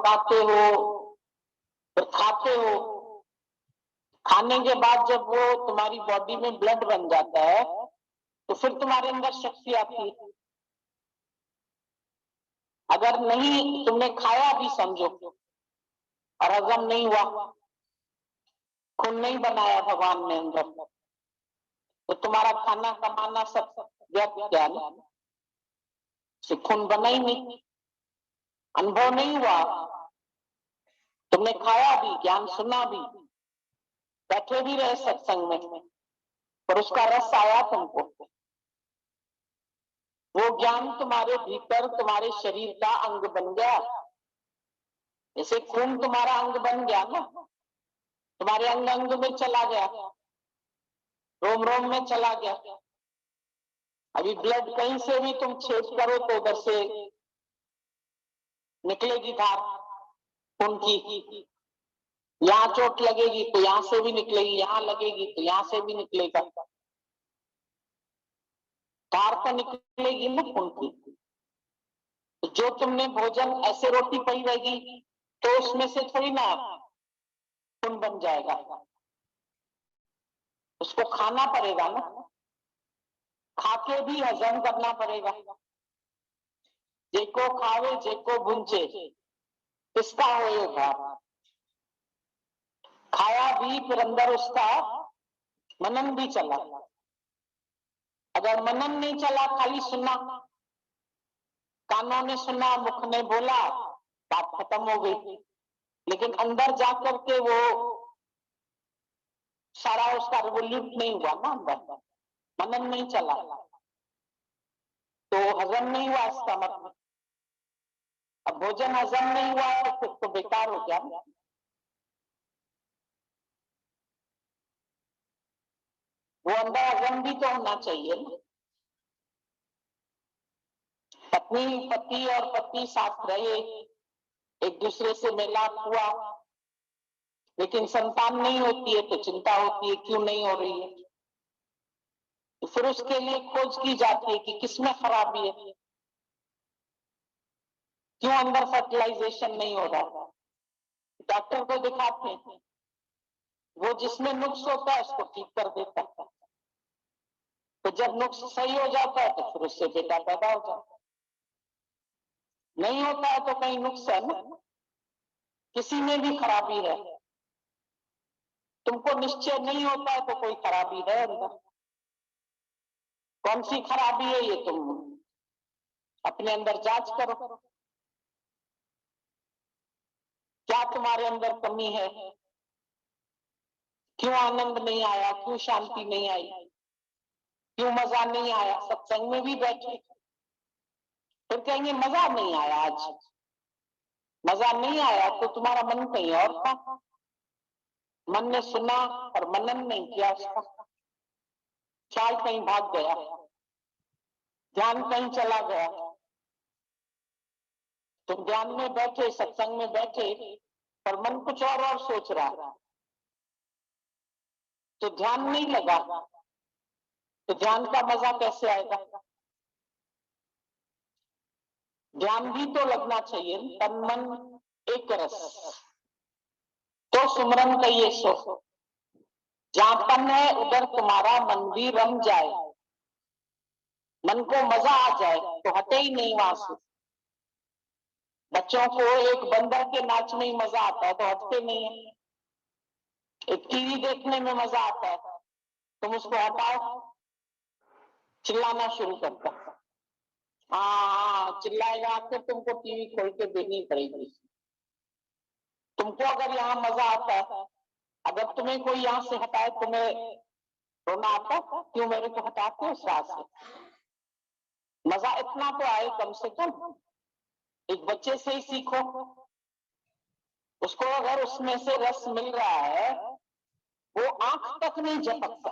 पकाते हो, फिर खाते हो। खाने के बाद जब वो तुम्हारी बॉडी में ब्लड बन जाता है तो फिर तुम्हारे अंदर शक्ति आती है। अगर नहीं तुमने खाया भी समझो और हजम नहीं हुआ, खून नहीं बनाया भगवान ने अंदर, तो तुम्हारा खाना कमाना सब व्यर्थ गया ना। खून बना ही नहीं, अनुभव नहीं हुआ, तुमने खाया भी, ज्ञान सुना भी, बैठे भी रहे सत्संग में, पर उसका रस आया तुमको, वो ज्ञान तुम्हारे भीतर तुम्हारे शरीर का अंग बन गया। जैसे खून तुम्हारा अंग बन गया ना, तुम्हारे अंग अंग में चला गया, रोम रोम में चला गया। अभी ब्लड कहीं से भी तुम छेद करो तो उधर से निकलेगी धार खून की। यहाँ चोट लगेगी तो यहाँ से भी निकलेगी, यहाँ लगेगी तो यहाँ से भी निकलेगा, धार तो निकलेगी ना खून की। जो तुमने भोजन ऐसे रोटी पड़ी रहेगी तो उसमें से थोड़ी ना खून बन जाएगा, उसको खाना पड़ेगा ना, खा के भी हजम करना पड़ेगा। जेको खावे जेको भुंचे किसका हो भाव, खाया भी फिर अंदर उसका मनन भी चला। अगर मनन नहीं चला, खाली सुना, कानों ने सुना, मुख ने बोला, बात खत्म हो गई, लेकिन अंदर जाकर के वो सारा उसका रिवोल्यूट नहीं हुआ ना, अंदर मनन नहीं चला, तो हजम नहीं हुआ इसका मतलब। अब भोजन हजम नहीं हुआ तो फिर तो बेकार हो गया। वो अंदर हजम भी तो होना चाहिए ना। पत्नी पति और पति साथ रहे, एक दूसरे से मिलाप हुआ, लेकिन संतान नहीं होती है तो चिंता होती है क्यों नहीं हो रही है। तो फिर उसके लिए खोज की जाती है कि किसमें खराबी है, क्यों अंदर फर्टिलाइजेशन नहीं हो रहा। डॉक्टर को दिखाते हैं, वो जिसमें नुक्स होता है उसको ठीक कर देता है, तो जब नुक्स सही हो जाता है तो फिर उससे बेटा पैदा हो जाता है। नहीं होता है तो कहीं नुक्स है ना, किसी में भी खराबी है। तुमको निश्चय नहीं होता है तो कोई खराबी है अंदर। कौन सी खराबी है ये तुम अपने अंदर जांच करो, क्या तुम्हारे अंदर कमी है, क्यों आनंद नहीं आया, क्यों शांति नहीं आई, क्यों मजा नहीं आया। सत्संग में भी बैठे फिर कहेंगे मजा नहीं आया, आज मजा नहीं आया तो तुम्हारा मन कहीं और था, मन ने सुना और मनन नहीं किया, उसका ख्याल कहीं भाग गया, ध्यान कहीं चला गया। तुम ध्यान में बैठे, सत्संग में बैठे, पर मन कुछ और सोच रहा, तो ध्यान नहीं लगा, तो ध्यान का मजा कैसे आएगा। ध्यान भी तो लगना चाहिए, तन मन एक रस, तो सुमरन कहिए सो। जहां तन है उधर तुम्हारा मन भी रम जाए, मन को मजा आ जाए तो हटे ही नहीं वहां से। बच्चों को एक बंदर के नाच में ही मजा आता है तो हटते नहीं है। एक टीवी देखने में मजा आता है, तुम उसको हटाओ चिल्लाना शुरू करता। हाँ चिल्लाएगा, फिर तुमको टीवी खोल के देखनी पड़ेगी। तुमको अगर यहाँ मजा आता है, अगर तुम्हें कोई यहाँ से हटाए तुम्हें रोना आता है, क्यों मेरे को हटाते हो रात से। मजा इतना तो आए कम से कम, एक बच्चे से ही सीखो, उसको अगर उसमें से रस मिल रहा है वो आंख तक नहीं झपकता।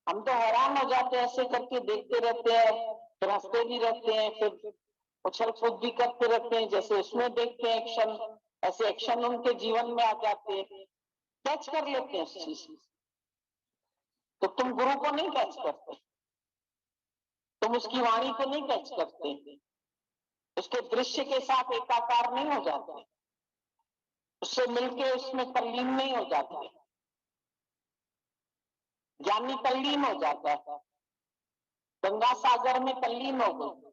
हम तो हैरान हो जाते हैं, ऐसे करके देखते रहते हैं, फिर हंसते भी रहते हैं, फिर उछल कूद भी करते रहते हैं, जैसे उसमें देखते हैं एक्शन, ऐसे एक्शन उनके जीवन में आ जाते हैं, कैच कर लेते हैं उस चीज। तो तुम गुरु को नहीं कैच करते, तुम उसकी वाणी को नहीं कैच करते, उसके दृश्य के साथ एकाकार नहीं हो जाते, उससे मिलके उसमें तल्लीन नहीं हो जाते। ज्ञानी तल्लीन हो जाता है, गंगा सागर में तल्लीन हो गई,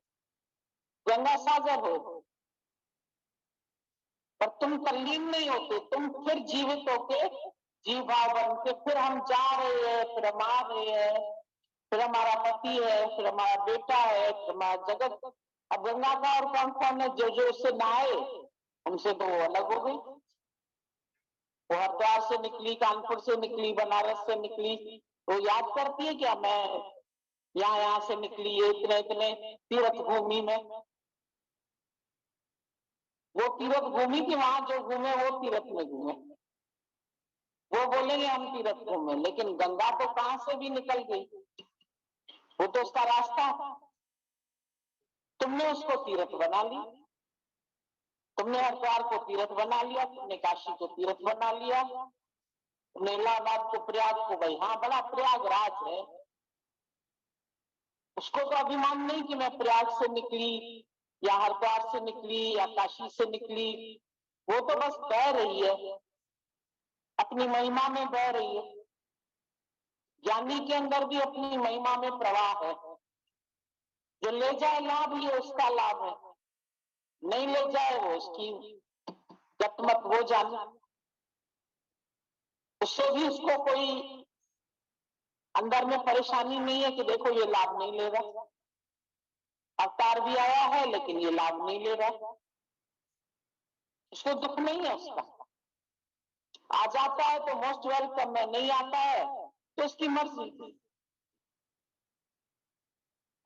गंगा सागर हो, पर तुम तल्लीन नहीं होते, तुम फिर जीवित होके जीव भाव बन के फिर हम जा रहे हैं, फिर हम आ रहे हैं, फिर हमारा पति है, फिर हमारा बेटा है, फिर हमारा जगत। अब गंगा का और कौन कौन है जो उससे नहाए, उनसे तो वो अलग हो गई। वो हरिद्वार से निकली, कानपुर से निकली, बनारस से निकली, वो याद करती है क्या मैं यहाँ से निकली, ये इतने इतने तीर्थ भूमि में। वो तीर्थ भूमि की वहां जो घूमे वो तीर्थ में घूमे, वो बोलेंगे हम तीर्थ घूमे, लेकिन गंगा तो कहां से भी निकल गई, वो तो उसका रास्ता। तुमने उसको तीर्थ बना ली, तुमने हरिद्वार को तीर्थ बना लिया, तुमने काशी को तीर्थ बना लिया, तुमने इलाहाबाद को, प्रयाग को, भाई हाँ बड़ा प्रयागराज है, उसको तो अभिमान नहीं कि मैं प्रयाग से निकली या हरिद्वार से निकली या काशी से निकली, वो तो बस बह रही है, अपनी महिमा में बह रही है। ज्ञानी के अंदर भी अपनी महिमा में प्रवाह है, जो ले जाए लाभ ये उसका लाभ है, नहीं ले जाए वो उसकी गतमत वो जाने, उससे भी उसको कोई अंदर में परेशानी नहीं है कि देखो ये लाभ नहीं ले रहा, अवतार भी आया है लेकिन ये लाभ नहीं ले रहा, उसको दुख नहीं है उसका। आ जाता है तो मोस्ट वेलकम है, नहीं आता है तो उसकी मर्जी।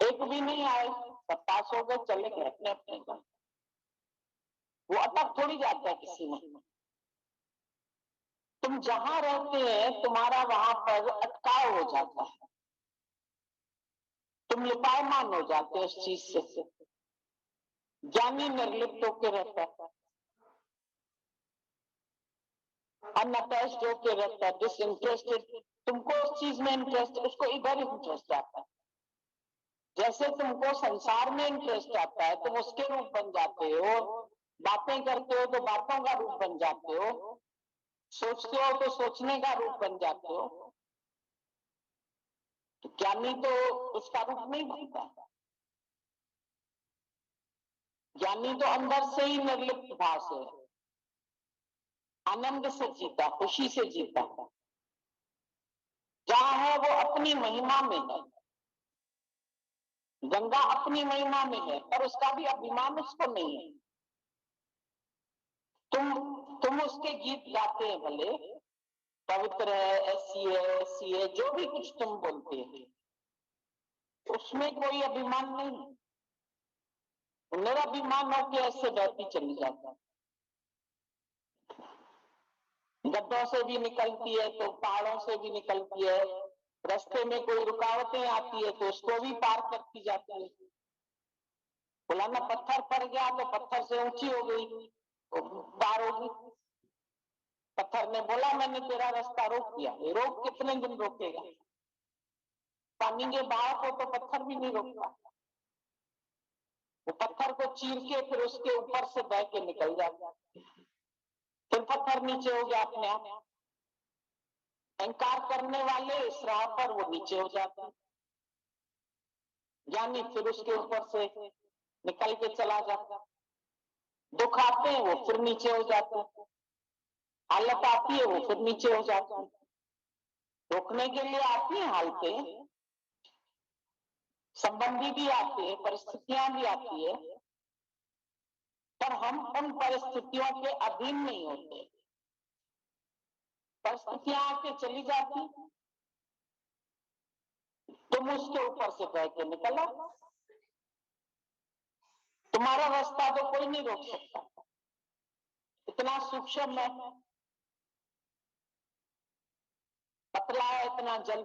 एक भी नहीं आए, सब पास हो गए, चले गए अपने अपने को, वो अटक थोड़ी जाता है किसी में। तुम जहां रहते हैं तुम्हारा वहां पर अटकाव हो जाता है, तुम लिपायमान हो जाते हो उस चीज से। ज्ञानी निर्लिप्त होकर रहता है, अनअटैच्ड होकर रहता है, डिसइंटरेस्टेड। तुमको उस चीज में इंटरेस्ट, उसको इधर इंटरेस्ट आता है। जैसे तुमको संसार में इंटरेस्ट आता है तुम उसके रूप बन जाते हो, बातें करते हो तो बातों का रूप बन जाते हो, सोचते हो तो सोचने का रूप बन जाते हो। तो ज्ञानी तो उसका रूप नहीं बनता, ज्ञानी तो अंदर से ही निर्लिप्त भाव से आनंद से जीता, खुशी से जीता, जहां है वो अपनी महिमा में है। गंगा अपनी महिमा में है पर उसका भी अभिमान उसको नहीं है। तुम उसके गीत गाते हैं भले, पवित्र है, ऐसी है, जो भी कुछ तुम बोलते हैं, उसमें कोई अभिमान नहीं। मेरा अभिमान हो के ऐसे बहती चली जाता, गड्ढों से भी निकलती है तो पहाड़ों से भी निकलती है, रास्ते में कोई रुकावटें आती है तो उसको भी पार करती जाती है। बोला ना पत्थर पड़ गया तो पत्थर से ऊंची हो गई तो पार होगी। पत्थर ने बोला मैंने तेरा रास्ता रोक दिया, रोक कितने दिन रोकेगा, पानी के बहाव को तो पत्थर भी नहीं रोकता, वो पत्थर को चीर के फिर उसके ऊपर से बह के निकल जाता, फिर पत्थर नीचे हो गया अपने आप। अहंकार करने वाले इस राह पर वो नीचे हो जाते हैं, ज्ञानी फिर उसके ऊपर से निकल के चला जाता। दुख आते हैं वो फिर नीचे हो जाते हैं, हालत आती है वो फिर नीचे हो जाते हैं। रोकने के लिए आती है हालतें, संबंधी भी आते हैं, परिस्थितियां भी आती है, पर हम उन परिस्थितियों के अधीन नहीं होते। परिस्थितियां आके चली जाती, तुम उसके ऊपर से बह के निकलो, तुम्हारा रास्ता तो कोई नहीं रोक सकता, इतना सूक्ष्म है, पतला है, इतना जल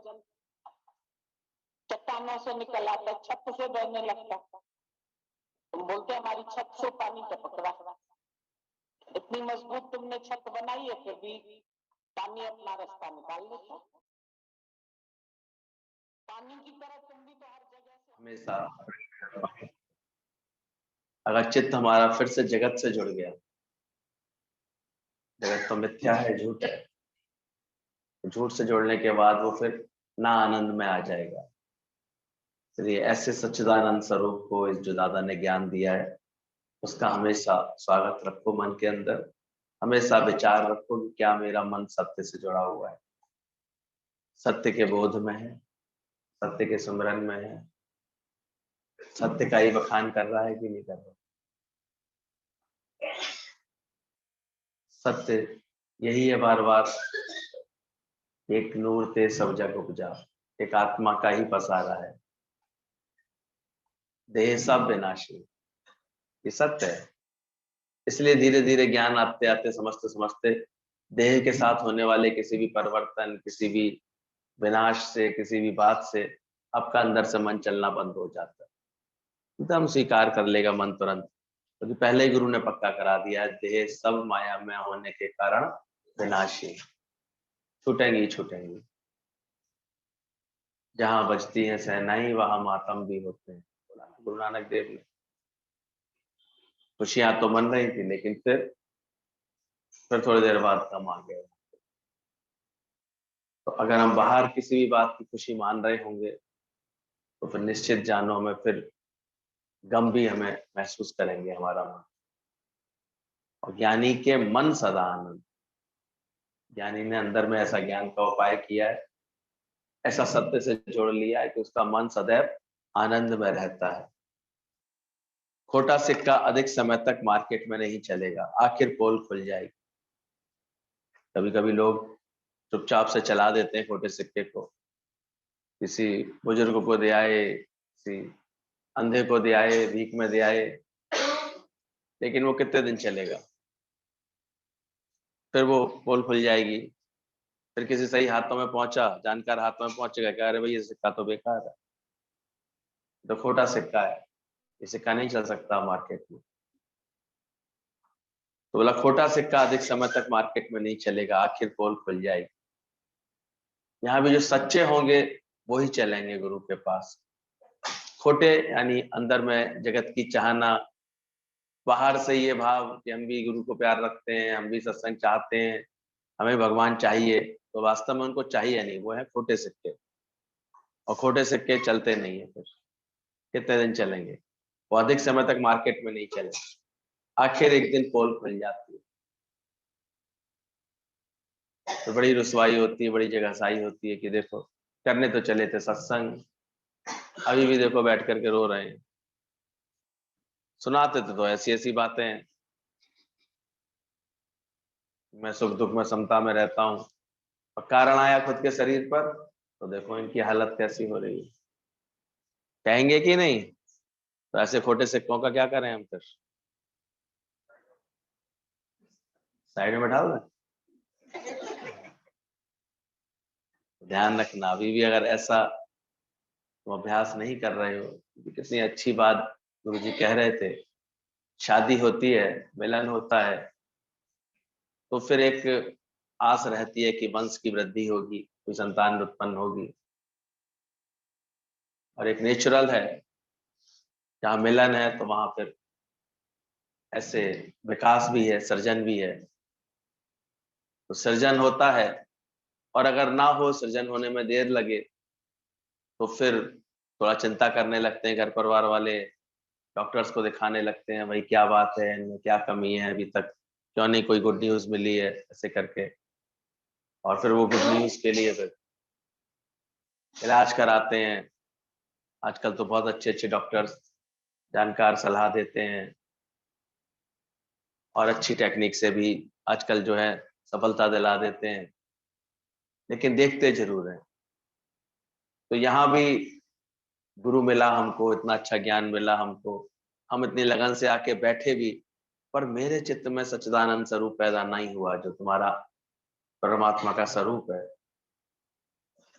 चट्टानों से निकल आता, छत से बहने लगता, तुम बोलते हमारी छत से पानी टपक रहा, इतनी मजबूत तुमने छत बनाई है फिर भी पानी अपना रास्ता निकाल लेता। पानी की तरह तुम भी तो हर जगह से हमेशा अगर चित्त हमारा फिर से जगत से जुड़ गया, जगत तो मिथ्या है, झूठ है, झूठ से जुड़ने के बाद वो फिर ना आनंद में आ जाएगा। इसलिए ऐसे सच्चिदानंद स्वरूप को इस जो दादा ने ज्ञान दिया है उसका हमेशा स्वागत रखो मन के अंदर। हमेशा विचार रखो कि क्या मेरा मन सत्य से जुड़ा हुआ है, सत्य के बोध में है, सत्य के सुमिरन में है, सत्य का ही बखान कर रहा है कि नहीं कर रहा। सत्य यही है बार बार, एक नूर ते सब जग उपजा, एक आत्मा का ही पसारा है, देह सब विनाशी, ये सत्य है। इसलिए धीरे धीरे ज्ञान आते आते समझते समझते देह के साथ होने वाले किसी भी परिवर्तन, किसी भी विनाश से, किसी भी बात से आपका अंदर से मन चलना बंद हो जाता है, एकदम स्वीकार कर लेगा मन तुरंत, क्योंकि पहले ही गुरु ने पक्का करा दिया है, देह सब माया में होने के कारण विनाशी, छूटेंगी छूटेंगी। जहां बजती है सहनाई वहां मातम भी होते हैं, बोला ना गुरु नानक देव ने। खुशियां तो मन रही थी लेकिन फिर थोड़ी देर बाद कम आ गए। तो अगर हम बाहर किसी भी बात की खुशी मान रहे होंगे तो फिर निश्चित जानो हमें फिर गम भी हमें महसूस करेंगे हमारा मन। और ज्ञानी के मन सदा आनंद, ज्ञानी ने अंदर में ऐसा ज्ञान का उपाय किया है, ऐसा सत्य से जोड़ लिया है कि उसका मन सदैव आनंद में रहता है। खोटा सिक्का अधिक समय तक मार्केट में नहीं चलेगा, आखिर पोल खुल जाएगी। कभी कभी लोग चुपचाप से चला देते हैं खोटे सिक्के को, किसी बुजुर्ग को दे आए, किसी अंधे को दे आए, भीख में दे आए, लेकिन वो कितने दिन चलेगा, फिर वो पोल खुल जाएगी। फिर किसी सही हाथों में पहुंचा, जानकार हाथों में पहुंचेगा, कह रहे भाई ये सिक्का तो बेकार है, तो खोटा सिक्का है, ये सिक्का नहीं चल सकता मार्केट में। तो बोला खोटा सिक्का अधिक समय तक मार्केट में नहीं चलेगा, आखिर पोल खुल जाएगी। यहाँ भी जो सच्चे होंगे वो ही चलेंगे गुरु के पास। खोटे यानी अंदर में जगत की चाहना, बाहर से ये भाव कि हम भी गुरु को प्यार रखते हैं, हम भी सत्संग चाहते हैं, हमें भगवान चाहिए, तो वास्तव में उनको चाहिए नहीं, वो है खोटे सिक्के। और खोटे सिक्के चलते नहीं है, फिर कितने दिन चलेंगे, वो अधिक समय तक मार्केट में नहीं चले, आखिर एक दिन पोल खुल जाती है। तो बड़ी रुसवाई होती है, बड़ी जगहसाई होती है कि देखो करने तो चले थे सत्संग, अभी भी देखो बैठ करके रो रहे हैं। सुनाते थे तो ऐसी ऐसी बातें, मैं सुख दुख में समता में रहता हूँ, और कारण आया खुद के शरीर पर तो देखो इनकी हालत कैसी हो रही है। कहेंगे कि नहीं? तो ऐसे खोटे सिक्कों का क्या करें हम फिर, साइड में बैठा दो। ध्यान रखना, अभी भी अगर ऐसा तुम अभ्यास नहीं कर रहे हो, कितनी अच्छी बात गुरु जी कह रहे थे, शादी होती है, मिलन होता है, तो फिर एक आस रहती है कि वंश की वृद्धि होगी, कोई संतान उत्पन्न होगी, और एक नेचुरल है, जहाँ मिलन है तो वहां फिर ऐसे विकास भी है, सृजन भी है। तो सृजन होता है, और अगर ना हो, सृजन होने में देर लगे, तो फिर थोड़ा चिंता करने लगते हैं घर परिवार वाले, डॉक्टर्स को दिखाने लगते हैं, भाई क्या बात है, इनमें क्या कमी है, अभी तक क्यों नहीं कोई गुड न्यूज मिली है, ऐसे करके। और फिर वो गुड न्यूज के लिए फिर इलाज कराते हैं। आजकल तो बहुत अच्छे अच्छे डॉक्टर्स जानकार सलाह देते हैं, और अच्छी टेक्निक से भी आजकल जो है सफलता दिला देते हैं, लेकिन देखते जरूर हैं। तो यहाँ भी गुरु मिला हमको, इतना अच्छा ज्ञान मिला हमको, हम इतनी लगन से आके बैठे भी, पर मेरे चित्त में सच्चिदानंद स्वरूप पैदा नहीं हुआ, जो तुम्हारा परमात्मा का स्वरूप है,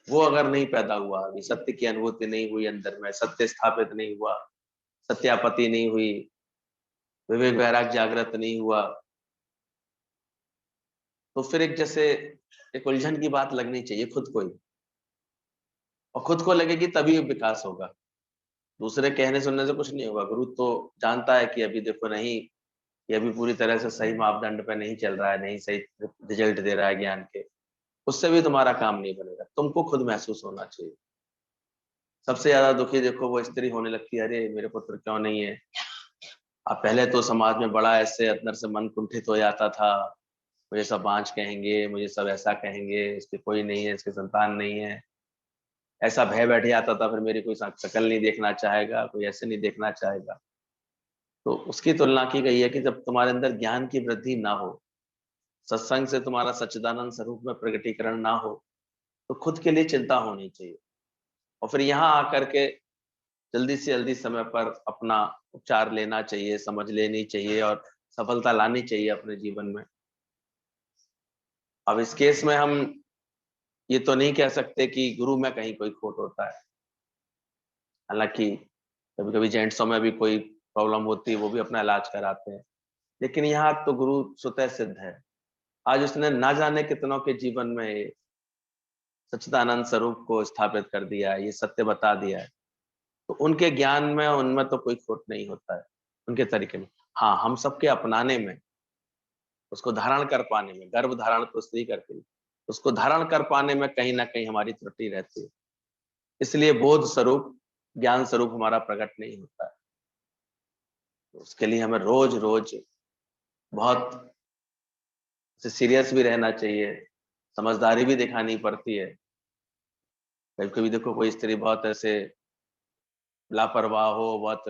वो अगर नहीं पैदा हुआ, अभी सत्य की अनुभूति नहीं हुई अंदर में, सत्य स्थापित नहीं हुआ, सत्यापति नहीं हुई, विवेक वैराग जागृत नहीं हुआ, तो फिर एक जैसे एक उलझन की बात लगनी चाहिए खुद को ही, और खुद को लगेगी तभी विकास होगा। दूसरे कहने सुनने से कुछ नहीं होगा। गुरु तो जानता है कि अभी देखो नहीं, ये अभी पूरी तरह से सही मापदंड पे नहीं चल रहा है, नहीं सही रिजल्ट दे रहा है ज्ञान के, उससे भी तुम्हारा काम नहीं बनेगा। तुमको खुद महसूस होना चाहिए। सबसे ज्यादा दुखी देखो वो स्त्री होने लगती है, अरे मेरे पुत्र क्यों नहीं है। अब पहले तो समाज में बड़ा ऐसे अंदर से मन कुंठित हो जाता था, मुझे सब बांझ कहेंगे, मुझे सब ऐसा कहेंगे, इसके कोई नहीं है, इसके संतान नहीं है, ऐसा भय बैठ जाता था। फिर मेरी कोई शकल नहीं देखना चाहेगा, कोई ऐसे नहीं देखना चाहेगा। तो उसकी तुलना की गई है कि जब तुम्हारे अंदर ज्ञान की वृद्धि ना हो, सत्संग से तुम्हारा सच्चिदानंद स्वरूप में प्रकटीकरण ना हो, तो खुद के लिए चिंता होनी चाहिए। और फिर यहाँ आकर के जल्दी से जल्दी समय पर अपना उपचार लेना चाहिए, समझ लेनी चाहिए और सफलता लानी चाहिए अपने जीवन में। अब इस केस में हम ये तो नहीं कह सकते कि गुरु में कहीं कोई खोट होता है। हालांकि कभी कभी जेंट्सों में भी कोई प्रॉब्लम होती है, वो भी अपना इलाज कराते हैं, लेकिन यहाँ तो गुरु स्वतः सिद्ध है। आज उसने ना जाने कितनों के जीवन में ये सच्चिदानंद स्वरूप को स्थापित कर दिया है, ये सत्य बता दिया है। तो उनके ज्ञान में, उनमें तो कोई खोट नहीं होता है, उनके तरीके में। हाँ, हम सबके अपनाने में, उसको धारण कर पाने में, गर्भ धारण तो स्त्री करती है, उसको धारण कर पाने में कहीं ना कहीं हमारी त्रुटि रहती है। इसलिए बोध स्वरूप, ज्ञान स्वरूप हमारा प्रकट नहीं होता है। तो उसके लिए हमें रोज रोज बहुत सीरियस भी रहना चाहिए, समझदारी भी दिखानी पड़ती है। कभी कभी देखो कोई स्त्री बहुत ऐसे लापरवाह हो, बहुत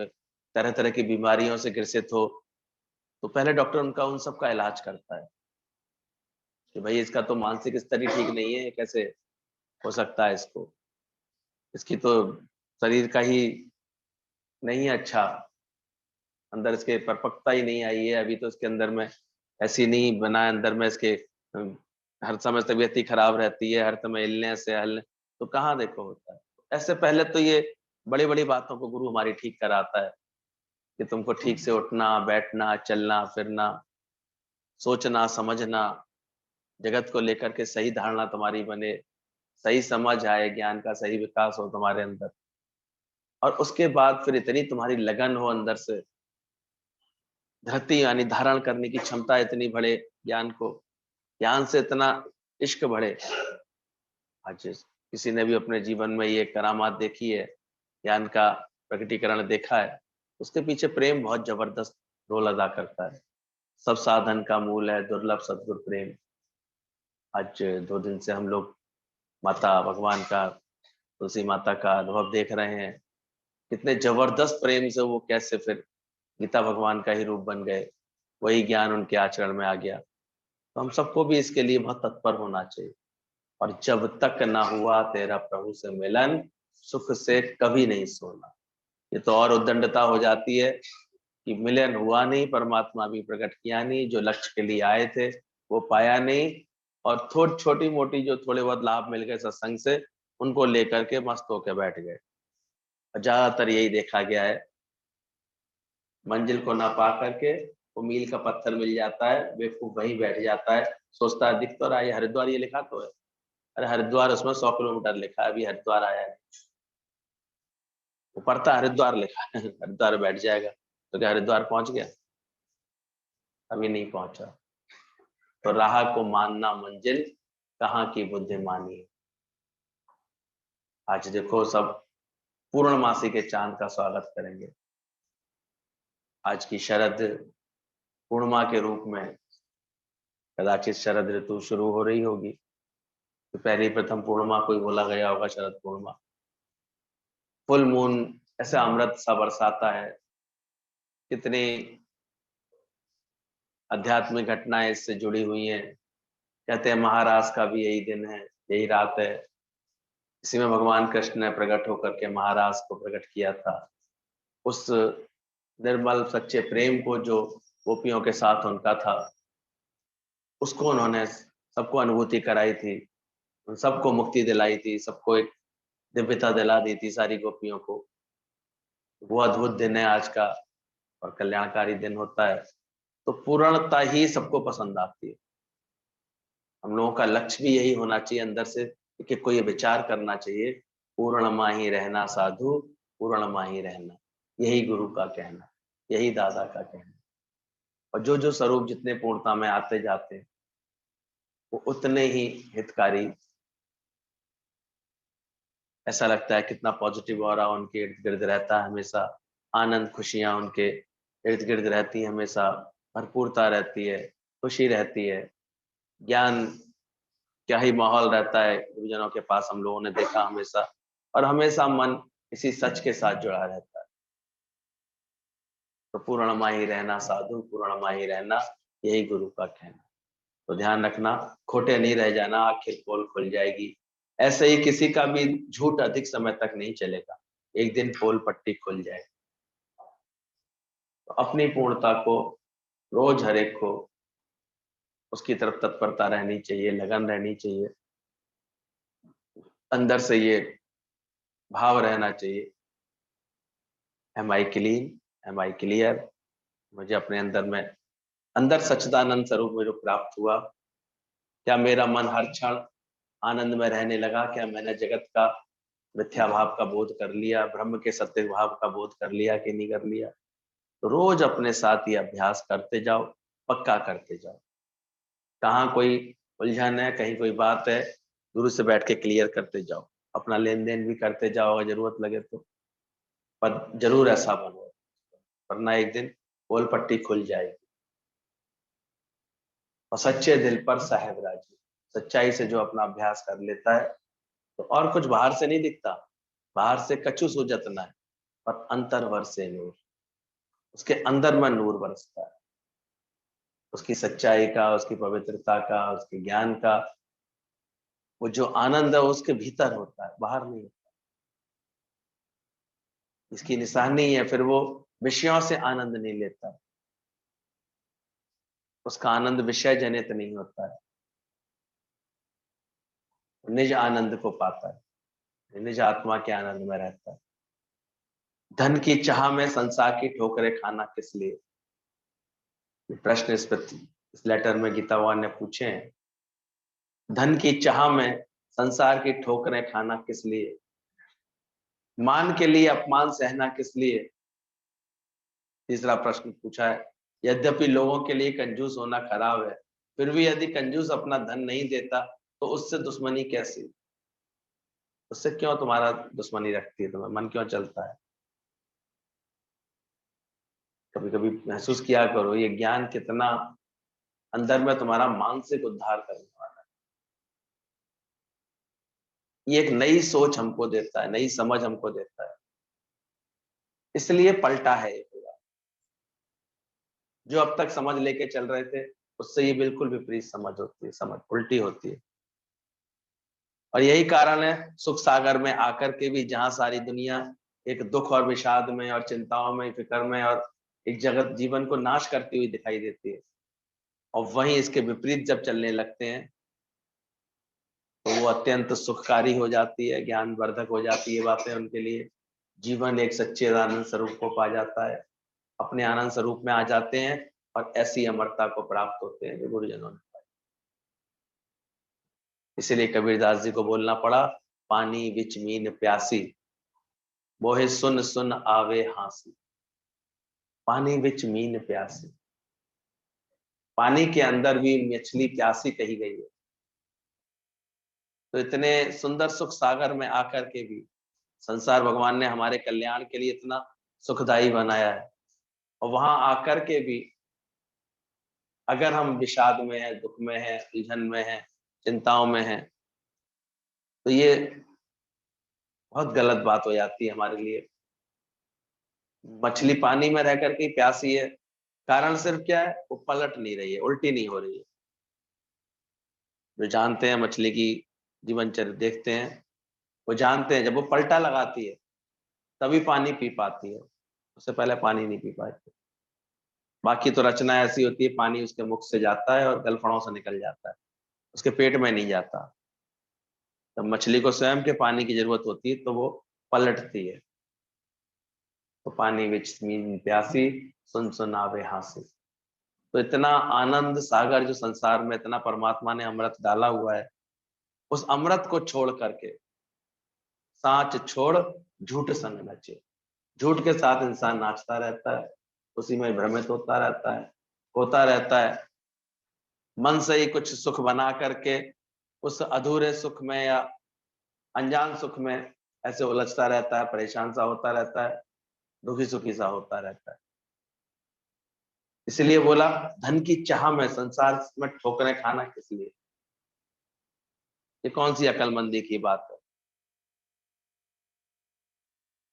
तरह तरह की बीमारियों से ग्रसित हो, तो पहले डॉक्टर उनका उन सब का इलाज करता है कि भाई इसका तो मानसिक स्तर ही ठीक नहीं है, कैसे हो सकता है इसको, इसकी तो शरीर का ही नहीं है अच्छा, अंदर इसके परिपक्वता ही नहीं आई है, अभी तो इसके अंदर में ऐसी नहीं बना है, अंदर में इसके हर समय तबीयत ही खराब रहती है, हर समय इलनेस है, तो कहाँ देखो होता है। ऐसे पहले तो ये बड़ी बड़ी बातों को गुरु हमारी ठीक कराता है कि तुमको ठीक से उठना, बैठना, चलना फिरना, सोचना, समझना, जगत को लेकर के सही धारणा तुम्हारी बने, सही समझ आए, ज्ञान का सही विकास हो तुम्हारे अंदर। और उसके बाद फिर इतनी तुम्हारी लगन हो अंदर से, धरती यानी धारण करने की क्षमता इतनी बढ़े ज्ञान को, ज्ञान से इतना इश्क बढ़े। आज किसी ने भी अपने जीवन में ये करामात देखी है, ज्ञान का प्रकटीकरण देखा है, उसके पीछे प्रेम बहुत जबरदस्त रोल अदा करता है। सब साधन का मूल है दुर्लभ सद्गुरु प्रेम। आज 2 दिन से हम लोग माता भगवान का, तुलसी माता का अनुभव देख रहे हैं, कितने जबरदस्त प्रेम से वो कैसे फिर गीता भगवान का ही रूप बन गए, वही ज्ञान उनके आचरण में आ गया। तो हम सबको भी इसके लिए बहुत तत्पर होना चाहिए। और जब तक ना हुआ तेरा प्रभु से मिलन, सुख से कभी नहीं सोना। ये तो और उद्दंडता हो जाती है कि मिलन हुआ नहीं, परमात्मा भी प्रकट किया नहीं, जो लक्ष्य के लिए आए थे वो पाया नहीं, और थोड़ी छोटी मोटी जो थोड़े बहुत लाभ मिल गए सत्संग से, उनको लेकर के मस्त होकर बैठ गए। ज्यादातर यही देखा गया है, मंजिल को ना पा करके वो मील का पत्थर मिल जाता है, बेवकूफ वहीं बैठ जाता है, सोचता है दिख तो रहा है हरिद्वार, ये लिखा तो है, अरे हरिद्वार उसमें 100 किलोमीटर लिखा है, अभी हरिद्वार आया है, वो पढ़ता हरिद्वार लिखा है हरिद्वार बैठ जाएगा, तो क्या हरिद्वार पहुंच गया? अभी नहीं पहुंचा। तो राह को मानना मंजिल, कहाँ की बुद्धिमानी। आज देखो सब पूर्णमासी के चांद का स्वागत करेंगे। आज की शरद पूर्णिमा के रूप में कदाचित शरद ऋतु शुरू हो रही होगी, तो पहली प्रथम पूर्णिमा को ही बोला गया होगा शरद पूर्णिमा। फुल मून ऐसे अमृत सा बरसाता है, कितनी आध्यात्मिक घटनाएं इससे जुड़ी हुई हैं। कहते हैं महाराज का भी यही दिन है, यही रात है, इसी में भगवान कृष्ण ने प्रकट होकर के महाराज को प्रकट किया था। उस निर्मल सच्चे प्रेम को जो गोपियों के साथ उनका था, उसको उन्होंने सबको अनुभूति कराई थी, उन सबको मुक्ति दिलाई थी, सबको एक दिव्यता दिला दी थी सारी गोपियों को। वो अद्भुत दिन है आज का, और कल्याणकारी दिन होता है। तो पूर्णता ही सबको पसंद आती है। हम लोगों का लक्ष्य भी यही होना चाहिए अंदर से कि कोई विचार करना चाहिए, पूर्णमा ही रहना साधु, पूर्णमाही रहना, यही गुरु का कहना, यही दादा का कहना। और जो जो स्वरूप जितने पूर्णता में आते जाते हैं वो उतने ही हितकारी। ऐसा लगता है कितना पॉजिटिव ऑरा उनके इर्द गिर्द रहता है हमेशा, आनंद खुशियां उनके इर्द गिर्द रहती है हमेशा, भरपूरता रहती है, खुशी रहती है, ज्ञान क्या ही माहौल रहता है गुरुजनों के पास, हम लोगों ने देखा हमेशा। और हमेशा मन इसी सच के साथ जुड़ा रहता है। तो पूर्णमाही रहना साधु, पूर्णमाही रहना यही गुरु का कहना। तो ध्यान रखना, खोटे नहीं रह जाना, आखिर पोल खुल जाएगी। ऐसे ही किसी का भी झूठ अधिक समय तक नहीं चलेगा, एक दिन पोल पट्टी खुल जाएगी। तो अपनी पूर्णता को रोज हर एक को उसकी तरफ तत्परता रहनी चाहिए, लगन रहनी चाहिए, अंदर से ये भाव रहना चाहिए, am I clean, am I clear. मुझे अपने अंदर सच्चिदानंद स्वरूप में जो प्राप्त हुआ, क्या मेरा मन हर क्षण आनंद में रहने लगा? क्या मैंने जगत का मिथ्या भाव का बोध कर लिया, ब्रह्म के सत्य भाव का बोध कर लिया कि नहीं कर लिया? तो रोज अपने साथ ये अभ्यास करते जाओ, पक्का करते जाओ। कहाँ कोई उलझन है, कहीं कोई बात है, गुरु से बैठ के क्लियर करते जाओ, अपना लेन देन भी करते जाओ अगर जरूरत लगे तो। पर जरूर ऐसा बनो, वरना एक दिन पोल पट्टी खुल जाएगी। और सच्चे दिल पर साहेब राजी, सच्चाई से जो अपना अभ्यास कर लेता है तो और कुछ बाहर से नहीं दिखता, बाहर से कछु सूझत न है, पर अंतर वर्षे नूर, उसके अंदर में नूर बरसता है, उसकी सच्चाई का, उसकी पवित्रता का, उसके ज्ञान का, वो जो आनंद है उसके भीतर होता है, बाहर नहीं होता। इसकी निशानी है, फिर वो विषयों से आनंद नहीं लेता, उसका आनंद विषय जनित नहीं होता है, निज आनंद को पाता है, निज आत्मा के आनंद में रहता है। धन की चाह में संसार की ठोकरें खाना किस लिए? प्रश्न इस लेटर में गीता भगवान ने पूछे हैं। धन की चाह में संसार की ठोकरें खाना किस लिए? मान के लिए अपमान सहना किस लिए? तीसरा प्रश्न पूछा है, यद्यपि लोगों के लिए कंजूस होना खराब है, फिर भी यदि कंजूस अपना धन नहीं देता तो उससे दुश्मनी कैसी? उससे क्यों तुम्हारा दुश्मनी रखती है, तुम्हें मन क्यों चलता है? कभी कभी महसूस किया करो, ये ज्ञान कितना अंदर में तुम्हारा मानसिक उद्धार करने वाला है। ये एक नई सोच हमको देता है, नई समझ हमको देता है, इसलिए पलटा है ये पूरा। जो अब तक समझ लेके चल रहे थे उससे ये बिल्कुल विपरीत समझ होती है, समझ उल्टी होती है। और यही कारण है सुख सागर में आकर के भी, जहां सारी दुनिया एक दुख और विषाद में और चिंताओं में, फिक्र में और एक जगत जीवन को नाश करती हुई दिखाई देती है, और वहीं इसके विपरीत जब चलने लगते हैं तो वो अत्यंत सुखकारी हो जाती है, ज्ञान वर्धक हो जाती है बातें उनके लिए। जीवन एक सच्चे आनंद स्वरूप को पा जाता है, अपने आनंद स्वरूप में आ जाते हैं और ऐसी अमरता को प्राप्त होते हैं जो गुरुजनों ने पाई। इसीलिए कबीरदास जी को बोलना पड़ा, पानी विच मीन प्यासी, बोहे सुन सुन आवे हांसी। पानी विच मीन प्यासी, पानी के अंदर भी मछली प्यासी कही गई है। तो इतने सुंदर सुख सागर में आकर के भी संसार भगवान ने हमारे कल्याण के लिए इतना सुखदायी बनाया है, और वहां आकर के भी अगर हम विषाद में हैं, दुख में हैं, उलझन में हैं, चिंताओं में हैं, तो ये बहुत गलत बात हो जाती है हमारे लिए। मछली पानी में रह करके प्यासी है, कारण सिर्फ क्या है, वो पलट नहीं रही है, उल्टी नहीं हो रही है। जो जानते हैं मछली की जीवन चरित्र देखते हैं, वो जानते हैं जब वो पलटा लगाती है तभी पानी पी पाती है, उससे पहले पानी नहीं पी पाती। बाकी तो रचना ऐसी होती है, पानी उसके मुख से जाता है और गलफड़ों से निकल जाता है, उसके पेट में नहीं जाता। जब मछली को स्वयं के पानी की जरूरत होती है तो वो पलटती है। तो पानी विच मीन प्यासी, सुन सुन आवे हांसी। तो इतना आनंद सागर जो संसार में, इतना परमात्मा ने अमृत डाला हुआ है, उस अमृत को छोड़ करके, साच छोड़ झूठ संग नचे, झूठ के साथ इंसान नाचता रहता है, उसी में भ्रमित होता रहता है। मन से ही कुछ सुख बना करके उस अधूरे सुख में या अनजान सुख में ऐसे उलझता रहता है, परेशान सा होता रहता है, दुखी सुखी सा होता रहता है। इसलिए बोला धन की चाह में संसार में ठोकरें खाना किस लिए? ये कौन सी अकलमंदी की बात है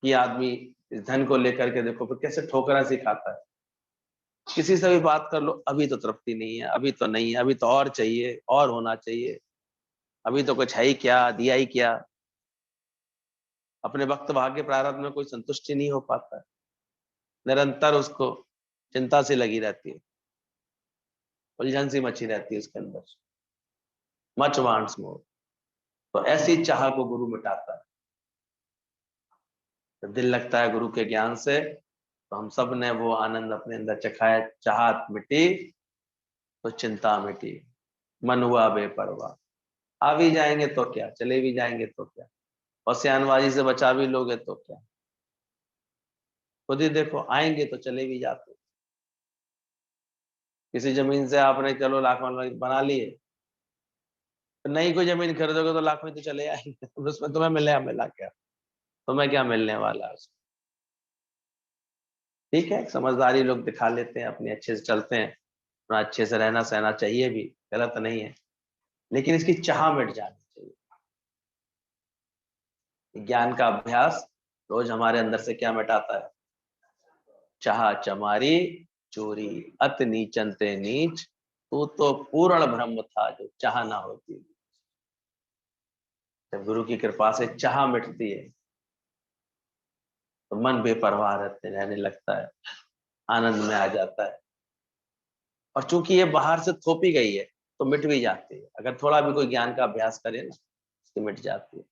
कि आदमी इस धन को लेकर के देखो फिर कैसे ठोकरें सी खाता है। किसी से भी बात कर लो, अभी तो तृप्ति नहीं है, अभी तो नहीं है, अभी तो और चाहिए, और होना चाहिए, अभी तो कुछ है ही क्या, दिया ही क्या। अपने वक्त भाग्य प्रारब्ध में कोई संतुष्टि नहीं हो पाता है, निरंतर उसको चिंता सी लगी रहती है, उलझन सी मची रहती है उसके अंदर, मच वांट्स मोर। तो ऐसी चाह को गुरु मिटाता है। जब दिल लगता है गुरु के ज्ञान से, तो हम सब ने वो आनंद अपने अंदर चखाया, चाहत मिटी तो चिंता मिटी, मन हुआ बेपरवाह। आ भी जाएंगे तो क्या, चले भी जाएंगे तो क्या, और सियानबाजी से बचा भी लोगे तो क्या। खुद ही देखो, आएंगे तो चले भी जाते। किसी जमीन से आपने चलो लाख बना लिए, तो नई कोई जमीन खरीदोगे तो लाख में तो चले आएंगे। उसमें तुम्हें मिला क्या, तुम्हें क्या मिलने वाला है उसमें? ठीक है, समझदारी लोग दिखा लेते हैं, अपने अच्छे से चलते हैं, अपना अच्छे से रहना सहना चाहिए भी, गलत नहीं है, लेकिन इसकी चाह मिट जानी चाहिए। ज्ञान का अभ्यास रोज हमारे अंदर से क्या मिटाता है? चाह चमारी चोरी, अत नीचन ते नीच, तू तो पूर्ण ब्रह्म था जो चाह ना होती। जब गुरु की कृपा से चाह मिटती है तो मन बेपरवाह रहने लगता है, आनंद में आ जाता है। और चूंकि ये बाहर से थोपी गई है तो मिट भी जाती है। अगर थोड़ा भी कोई ज्ञान का अभ्यास करे ना, तो मिट जाती है।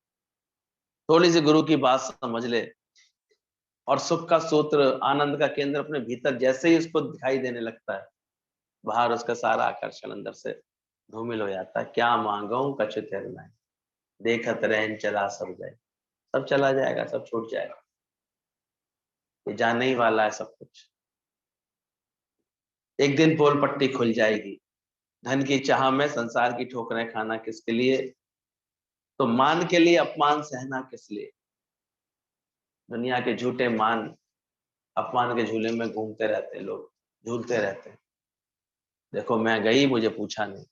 थोड़ी सी गुरु की बात समझ ले, और सुख का सूत्र, आनंद का केंद्र अपने भीतर जैसे ही उसको दिखाई देने लगता है, बाहर उसका सारा आकर्षण अंदर से धूमिल हो जाता है। क्या मांगो कछु तेर नहीं, देखत रहन चला सब जाए, सब चला जाएगा, सब छूट जाएगा, ये जाने ही वाला है सब कुछ। एक दिन पोल पट्टी खुल जाएगी। धन की चाह में संसार की ठोकरें खाना किसके लिए? तो मान के लिए अपमान सहना किस लिए? दुनिया के झूठे मान अपमान के झूले में घूमते रहते हैं लोग, झूलते रहते हैं। देखो मैं गई, मुझे पूछा नहीं।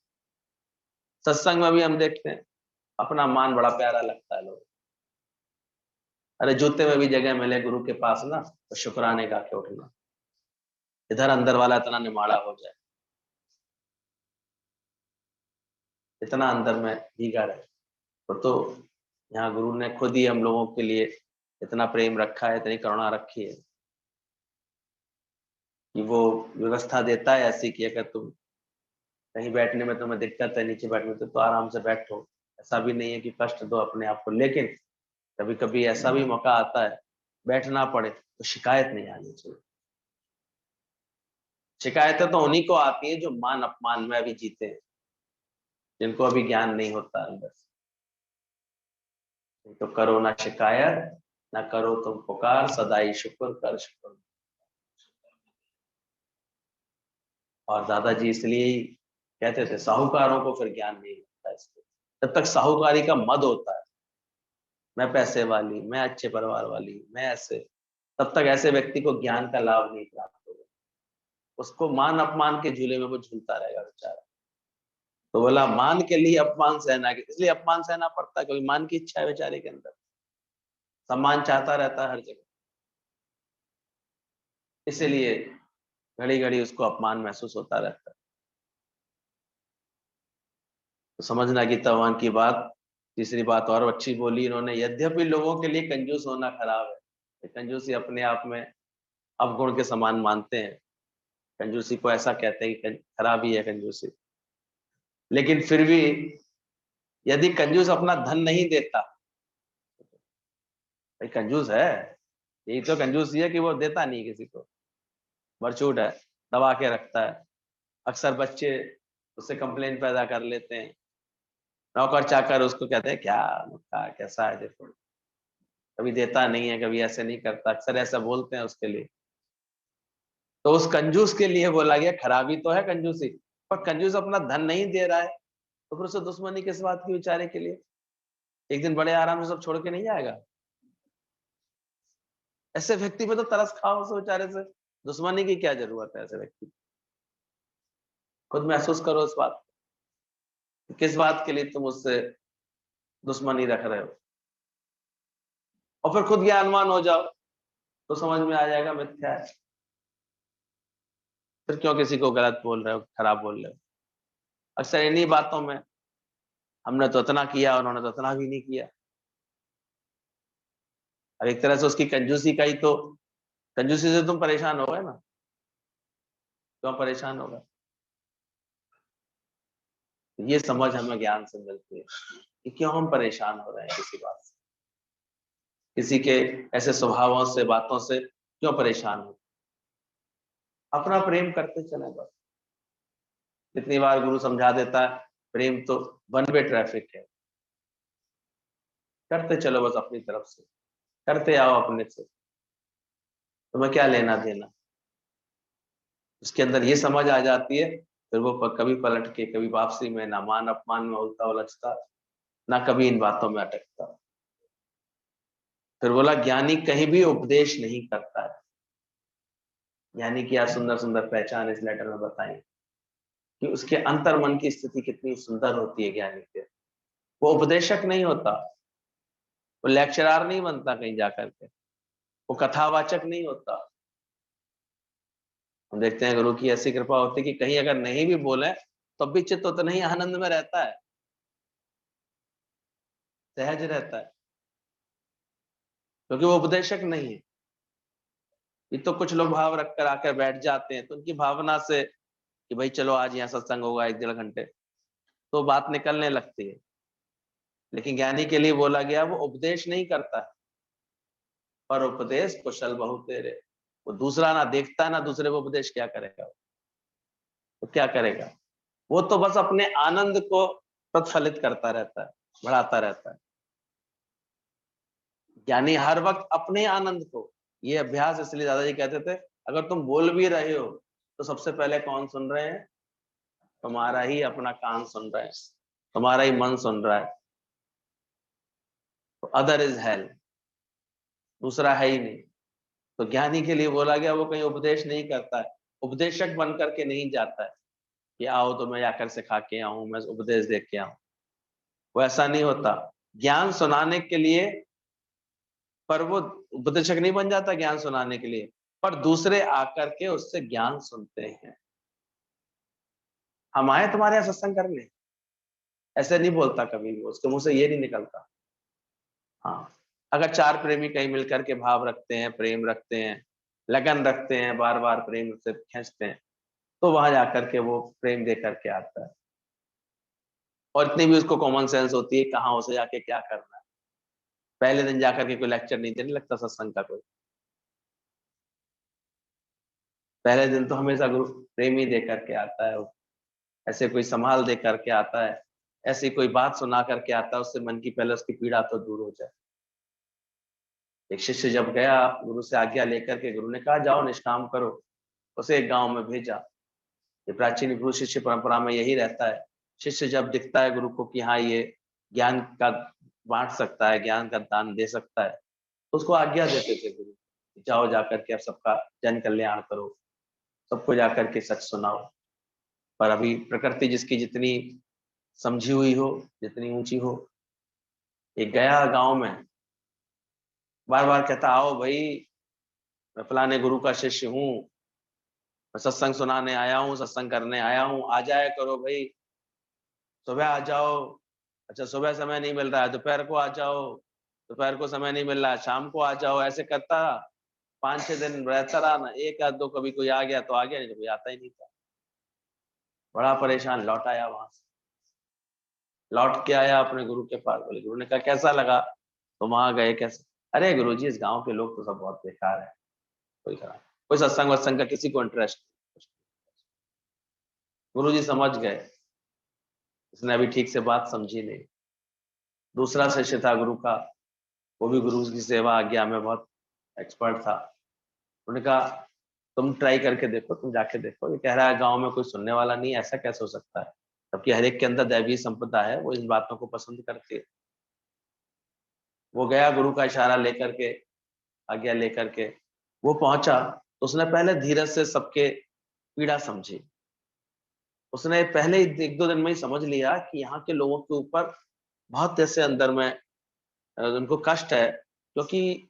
सत्संग में भी हम देखते हैं, अपना मान बड़ा प्यारा लगता है लोग। अरे जूते में भी जगह मिले गुरु के पास ना, तो शुक्राने गा के उठना, इधर अंदर वाला इतना निमाड़ा हो जाए, इतना अंदर में भीगा रहे। तो यहाँ गुरु ने खुद ही हम लोगों के लिए इतना प्रेम रखा है, इतनी करुणा रखी है कि वो व्यवस्था देता है ऐसी कि अगर तुम कहीं बैठने में तुम्हें दिक्कत है, नीचे बैठने में, तो आराम से बैठो। ऐसा भी नहीं है कि कष्ट दो अपने आप को, लेकिन कभी कभी ऐसा भी मौका आता है बैठना पड़े, तो शिकायत नहीं आनी चाहिए। शिकायतें तो उन्हीं को आती है जो मान अपमान में अभी जीते हैं, जिनको अभी ज्ञान नहीं होता अंदर से। तो करो ना शिकायत, ना करो तुम पुकार, सदाई शुक्र कर शुक्र। और दादाजी इसलिए ही कहते थे साहूकारों को फिर ज्ञान नहीं मिलता। इसलिए जब तक साहूकारी का मद होता है, मैं पैसे वाली, मैं अच्छे परिवार वाली, मैं ऐसे, तब तक ऐसे व्यक्ति को ज्ञान का लाभ नहीं प्राप्त होगा। उसको मान अपमान के झूले में वो झूलता रहेगा बेचारा। तो बोला मान के लिए अपमान सहना, इसलिए अपमान सहना पड़ता है क्योंकि मान की इच्छा है बेचारे के अंदर, सम्मान चाहता रहता है हर जगह, इसीलिए घड़ी घड़ी उसको अपमान महसूस होता रहता है। तो समझना कि तवान की बात। तीसरी बात और अच्छी बोली इन्होंने, यद्यपि लोगों के लिए कंजूस होना खराब है, कंजूसी अपने आप में अवगुण के समान मानते हैं, कंजूसी को ऐसा कहते हैं कि खराब ही है कंजूसी। लेकिन फिर भी यदि कंजूस अपना धन नहीं देता, भाई कंजूस है, यही तो कंजूसी है कि वो देता नहीं किसी को, बरचूट है, दबा के रखता है। अक्सर बच्चे उससे कंप्लेन पैदा कर लेते हैं, नौकर चाकर उसको कहते हैं क्या कैसा है देखो, कभी देता नहीं है, कभी ऐसे नहीं करता, अक्सर ऐसा बोलते हैं उसके लिए। तो उस कंजूस के लिए बोला गया, खराबी तो है कंजूसी, पर कंजूस अपना धन नहीं दे रहा है तो फिर उसे दुश्मनी किस बात की बेचारे के लिए? एक दिन बड़े आराम से सब छोड़ के नहीं जाएगा। ऐसे व्यक्ति पे तो तरस खाओ उस बेचारे से, दुश्मनी की क्या जरूरत है ऐसे व्यक्ति? खुद महसूस करो इस बात को, किस बात के लिए तुम उससे दुश्मनी रख रहे हो। और फिर खुद ज्ञानवान हो जाओ तो समझ में आ जाएगा मिथ्या है। फिर क्यों किसी को गलत बोल रहे हो, खराब बोल रहे हो? अक्सर इन्हीं बातों में हमने तो इतना किया, उन्होंने तो इतना भी नहीं किया। और एक तरह से उसकी कंजूसी का ही तो, कंजूसी से तुम परेशान हो गए ना, क्यों परेशान होगा? ये समझ हमें ज्ञान से मिलती है कि क्यों हम परेशान हो रहे हैं किसी बात से, किसी के ऐसे स्वभावों से, बातों से क्यों परेशान हो। अपना प्रेम करते चले बस। कितनी बार गुरु समझा देता है, प्रेम तो वन वे ट्रैफिक है, करते चलो बस अपनी तरफ से, करते आओ अपने से, तुम्हें क्या लेना देना। उसके अंदर ये समझ आ जाती है, फिर वो कभी पलट के, कभी वापसी में, ना मान अपमान में उलटा उलझता, ना कभी इन बातों में अटकता। फिर बोला ज्ञानी कहीं भी उपदेश नहीं करता है। ज्ञानी की आज सुंदर सुंदर पहचान इस लेटर में बताई कि उसके अंतर मन की स्थिति कितनी सुंदर होती है ज्ञानी के। वो उपदेशक नहीं होता, वो लेक्चरार नहीं बनता कहीं जाकर के, वो कथावाचक नहीं होता। हम देखते हैं गुरु की ऐसी कृपा होती है कि कहीं अगर नहीं भी बोले तो भी चित्त उतना ही आनंद में रहता है, सहज रहता है, क्योंकि वो उपदेशक नहीं है। ये तो कुछ लोग भाव रखकर आकर बैठ जाते हैं, तो उनकी भावना से कि भाई चलो आज यहाँ सत्संग होगा 1-1.5 घंटे, तो बात निकलने लगती है। लेकिन ज्ञानी के लिए बोला गया वो उपदेश नहीं करता, पर उपदेश कुशल बहु तेरे। वो दूसरा ना देखता है, ना दूसरे को उपदेश क्या करेगा, तो क्या करेगा? वो तो बस अपने आनंद को प्रतिफलित करता रहता है, बढ़ाता रहता है। यानी हर वक्त अपने आनंद को, ये अभ्यास इसलिए दादाजी कहते थे, अगर तुम बोल भी रहे हो तो सबसे पहले कौन सुन रहे हैं? तुम्हारा ही अपना कान सुन रहे हैं, तुम्हारा ही मन सुन रहा है। तो अदर इज हेल, दूसरा है ही नहीं। तो ज्ञानी के लिए बोला गया वो कहीं उपदेश नहीं करता है, उपदेशक बन करके नहीं जाता है कि आओ तो मैं जाकर सिखा के आऊं, मैं उपदेश दे के आऊं। वो ऐसा नहीं होता। ज्ञान सुनाने के लिए, पर वो उपदेशक नहीं बन जाता ज्ञान सुनाने के लिए, पर दूसरे आकर के उससे ज्ञान सुनते हैं। हम आए तुम्हारे यहाँ सत्संग करने, ऐसे नहीं बोलता कभी भी, उसके मुंह से ये नहीं निकलता। हाँ, अगर 4 प्रेमी कहीं मिलकर के भाव रखते हैं, प्रेम रखते हैं, लगन रखते हैं, बार बार प्रेम से खींचते हैं, तो वहां जाकर के वो प्रेम दे करके आता है। और इतनी भी उसको कॉमन सेंस होती है कहाँ उसे जाके क्या करना है। पहले दिन जाकर के कोई लेक्चर नहीं देने लगता सत्संग का कोई, पहले दिन तो हमेशा गुरु प्रेम ही दे करके आता है, ऐसे कोई संभाल दे करके आता है, ऐसी कोई बात सुना करके आता है, उससे मन की पहले उसकी पीड़ा तो दूर हो जाए। एक शिष्य जब गया गुरु से आज्ञा लेकर के, गुरु ने कहा जाओ निष्काम करो, उसे एक गांव में भेजा। ये प्राचीन गुरु शिष्य परंपरा में यही रहता है। शिष्य जब दिखता है गुरु को कि हाँ ये ज्ञान का बांट सकता है, ज्ञान का दान दे सकता है, तो उसको आज्ञा देते थे गुरु, जाओ जाकर के अब सबका जन कल्याण करो, सबको जाकर के सच सुनाओ। पर अभी प्रकृति जिसकी जितनी समझी हुई हो, जितनी ऊंची हो, एक गया गांव में, बार बार कहता आओ भाई, मैं फलाने गुरु का शिष्य हूँ, मैं सत्संग सुनाने आया हूँ, सत्संग करने आया हूँ, आ जाया करो भाई, सुबह आ जाओ। अच्छा सुबह समय नहीं मिल रहा है, दोपहर को आ जाओ, दोपहर को समय नहीं मिल रहा है, शाम को आ जाओ। ऐसे करता 5-6 दिन रहता रहा ना, एक आध दो कभी कोई आ गया तो आ गया, नहीं तो कोई आता ही नहीं था। बड़ा परेशान, लौट आया वहां से, लौट के आया अपने गुरु के पास। बोले गुरु ने कहा कैसा लगा, तो वहां गए कैसे? अरे गुरुजी इस गांव के लोग तो सब बहुत बेकार है, कोई खराब, कोई सत्संग वत्संग का किसी को इंटरेस्ट। गुरुजी समझ गए इसने अभी ठीक से बात समझी नहीं। दूसरा शिष्य था गुरु का, वो भी गुरु की सेवा आज्ञा में बहुत एक्सपर्ट था। उन्होंने कहा तुम ट्राई करके देखो, तुम जाके देखो। ये कह रहा है गांव में कोई सुनने वाला नहीं है, ऐसा कैसे हो सकता है, जबकि हर एक के अंदर दैवीय संपदा है, वो इन बातों को पसंद करती है। वो गया गुरु का इशारा लेकर के, आज्ञा लेकर के वो पहुंचा, तो उसने पहले धीरज से सबके पीड़ा समझी। उसने पहले ही 1-2 दिन में ही समझ लिया कि यहाँ के लोगों के ऊपर बहुत ऐसे अंदर में उनको कष्ट है, क्योंकि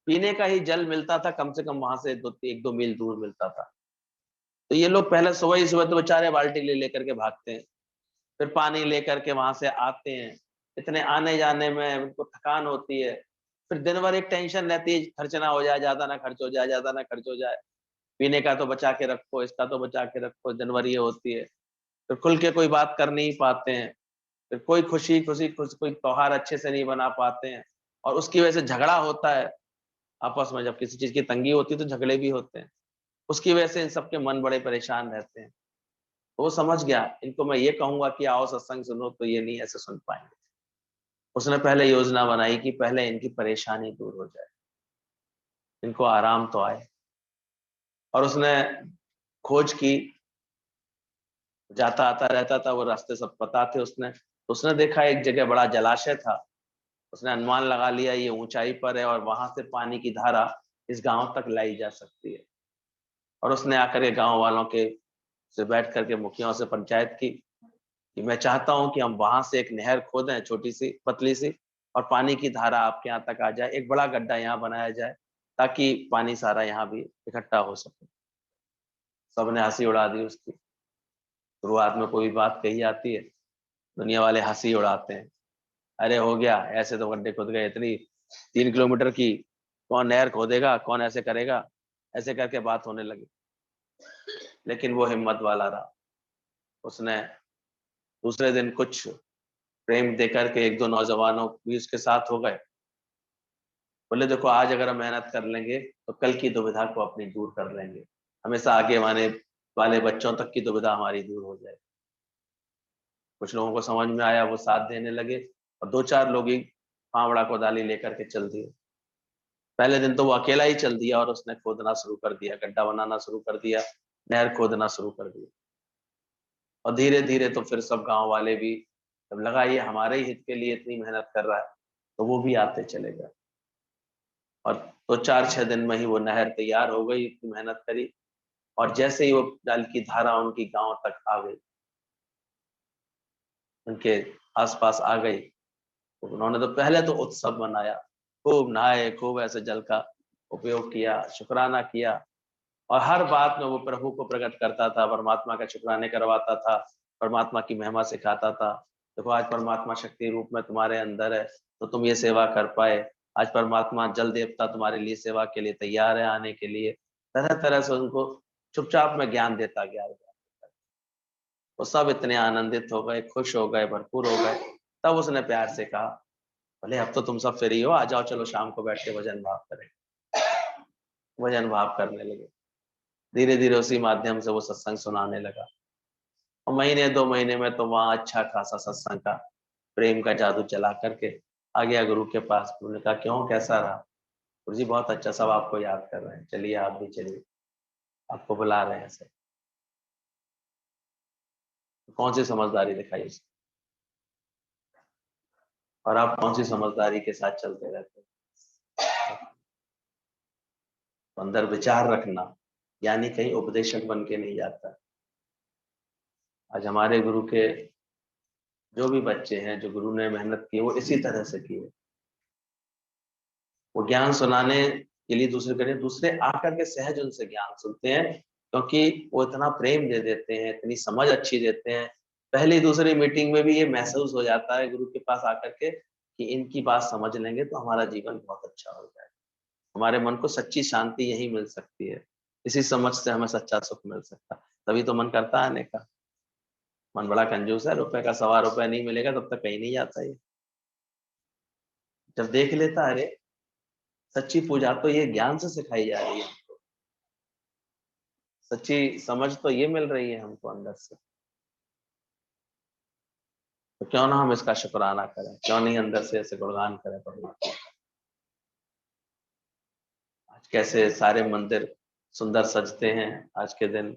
पीने का ही जल मिलता था कम से कम वहां से 1-2 मील दूर मिलता था। तो ये लोग पहले सुबह ही सुबह तो बेचारे बाल्टी ले लेकर के भागते हैं, फिर पानी लेकर के वहां से आते हैं, इतने आने जाने में उनको थकान होती है। फिर दिन भर एक टेंशन रहती है, खर्च ना हो जाए, ज्यादा ना खर्च हो जाए, ज्यादा ना खर्च हो जाए, पीने का तो बचा के रखो, इसका तो बचा के रखो, दिन भर ये होती है। फिर खुल के कोई बात कर नहीं पाते हैं, फिर कोई कोई त्योहार अच्छे से नहीं बना पाते हैं, और उसकी वजह से झगड़ा होता है आपस में। जब किसी चीज की तंगी होती है तो झगड़े भी होते हैं, उसकी वजह से इन सबके मन बड़े परेशान रहते हैं। तो वो समझ गया, इनको मैं ये कहूंगा कि आओ सत्संग सुनो, तो ये नहीं ऐसे सुन पाएंगे। उसने पहले योजना बनाई कि पहले इनकी परेशानी दूर हो जाए, इनको आराम तो आए। और उसने खोज की, जाता आता रहता था, वो रास्ते सब पता थे उसने देखा एक जगह बड़ा जलाशय था। उसने अनुमान लगा लिया ये ऊंचाई पर है और वहां से पानी की धारा इस गांव तक लाई जा सकती है। और उसने आकर के गांव वालों के से बैठ करके मुखियाओं से पंचायत की कि मैं चाहता हूं कि हम वहां से एक नहर खोदें, छोटी सी पतली सी, और पानी की धारा आपके यहाँ तक आ जाए, एक बड़ा गड्ढा यहाँ बनाया जाए ताकि पानी सारा यहाँ भी इकट्ठा हो सके। सबने हंसी उड़ा दी उसकी। शुरुआत में कोई बात कही आती है, दुनिया वाले हंसी उड़ाते हैं, अरे हो गया, ऐसे तो गड्ढे खुद गए, इतनी 3 किलोमीटर की कौन नहर खोदेगा, कौन ऐसे करेगा, ऐसे करके बात होने लगी। लेकिन वो हिम्मत वाला रहा। उसने दूसरे दिन कुछ प्रेम देकर के 1-2 नौजवानों भी उसके साथ हो गए। बोले देखो आज अगर हम मेहनत कर लेंगे तो कल की दुविधा को अपनी दूर कर लेंगे, हमेशा आगे आने वाले बच्चों तक की दुविधा हमारी दूर हो जाए। कुछ लोगों को समझ में आया, वो साथ देने लगे, और 2-4 लोग ही फावड़ा कोदाली लेकर के चल दिए। पहले दिन तो वो अकेला ही चल दिया और उसने खोदना शुरू कर दिया, गड्ढा बनाना शुरू कर दिया, नहर खोदना शुरू कर दिया। और धीरे धीरे तो फिर सब गांव वाले भी, जब लगा ये हमारे ही हित के लिए इतनी मेहनत कर रहा है, तो वो भी आते चले गए। और तो 4-6 दिन में ही वो नहर तैयार हो गई, इतनी मेहनत करी। और जैसे ही वो जल की धारा उनकी गांव तक आ गई, उनके आसपास आ गई, तो उन्होंने तो पहले तो उत्सव मनाया, खूब नहाए, खूब ऐसे जल का उपयोग किया, शुक्राना किया। और हर बात में वो प्रभु को प्रकट करता था, परमात्मा का शुक्राने करवाता था, परमात्मा की महिमा सिखाता था। देखो आज परमात्मा शक्ति रूप में तुम्हारे अंदर है, तो तुम ये सेवा कर पाए। आज परमात्मा जल देवता तुम्हारे लिए सेवा के लिए तैयार है आने के लिए। तरह तरह से उनको चुपचाप में ज्ञान देता गया। वो सब इतने आनंदित हो गए, खुश हो गए, भरपूर हो गए। तब उसने प्यार से कहा, भले अब तो तुम सब फ्री हो, आ जाओ, चलो शाम को बैठ के भजन भाव करें। भजन भाव करने लगे। धीरे धीरे उसी माध्यम से वो सत्संग सुनाने लगा। और महीने 2 महीने में तो वहाँ अच्छा खासा सत्संग का प्रेम का जादू चला करके आ गया गुरु के पास। गुरु ने कहा क्यों, कैसा रहा? गुरु जी बहुत अच्छा, सब आपको याद कर रहे हैं, चलिए आप भी चलिए, आपको बुला रहे हैं सर। कौन सी समझदारी दिखाई उसने, और आप कौन सी समझदारी के साथ चलते रहते हैं? तो अंदर विचार रखना, यानी कहीं उपदेशक बन के नहीं जाता। आज हमारे गुरु के जो भी बच्चे हैं, जो गुरु ने मेहनत की, वो इसी तरह से की है। वो ज्ञान सुनाने के लिए दूसरे करें, दूसरे आकर के सहज उनसे ज्ञान सुनते हैं, क्योंकि वो इतना प्रेम दे देते हैं, इतनी समझ अच्छी देते हैं। पहली दूसरी मीटिंग में भी ये महसूस हो जाता है गुरु के पास आकर के कि इनकी बात समझ लेंगे तो हमारा जीवन बहुत अच्छा हो जाए, हमारे मन को सच्ची शांति यही मिल सकती है, इसी समझ से हमें सच्चा सुख मिल सकता है। तभी तो मन करता है आने का। मन बड़ा कंजूस है, रुपए का 1.25 रुपया नहीं मिलेगा तब तक कहीं नहीं जाता ये। जब देख लेता अरे सच्ची पूजा तो ये ज्ञान से सिखाई जा रही है, सच्ची समझ तो ये मिल रही है हमको अंदर से, तो क्यों ना हम इसका शुक्राना करें, क्यों नहीं अंदर से ऐसे गुणगान करें परमात्मा। कैसे सारे मंदिर सुंदर सजते हैं आज के दिन,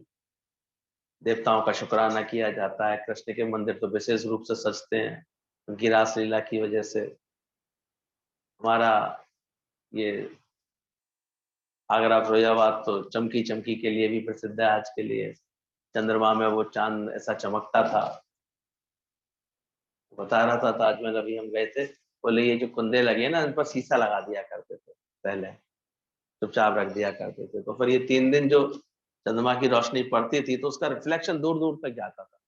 देवताओं का शुक्राना किया जाता है। कृष्ण के मंदिर तो विशेष रूप से सजते हैं उनकी रासलीला की वजह से। हमारा ये आगरा फिरोजाबाद तो चमकी चमकी के लिए भी प्रसिद्ध है आज के लिए। चंद्रमा में वो चांद ऐसा चमकता था, बता रहा था ताजमहल अभी हम गए थे, बोले ये जो कुंदे लगे ना इन पर शीशा लगा दिया करते थे पहले, चुपचाप रख दिया करते थे, तो फिर ये 3 दिन जो चंद्रमा की रोशनी पड़ती थी तो उसका रिफ्लेक्शन दूर दूर तक जाता था,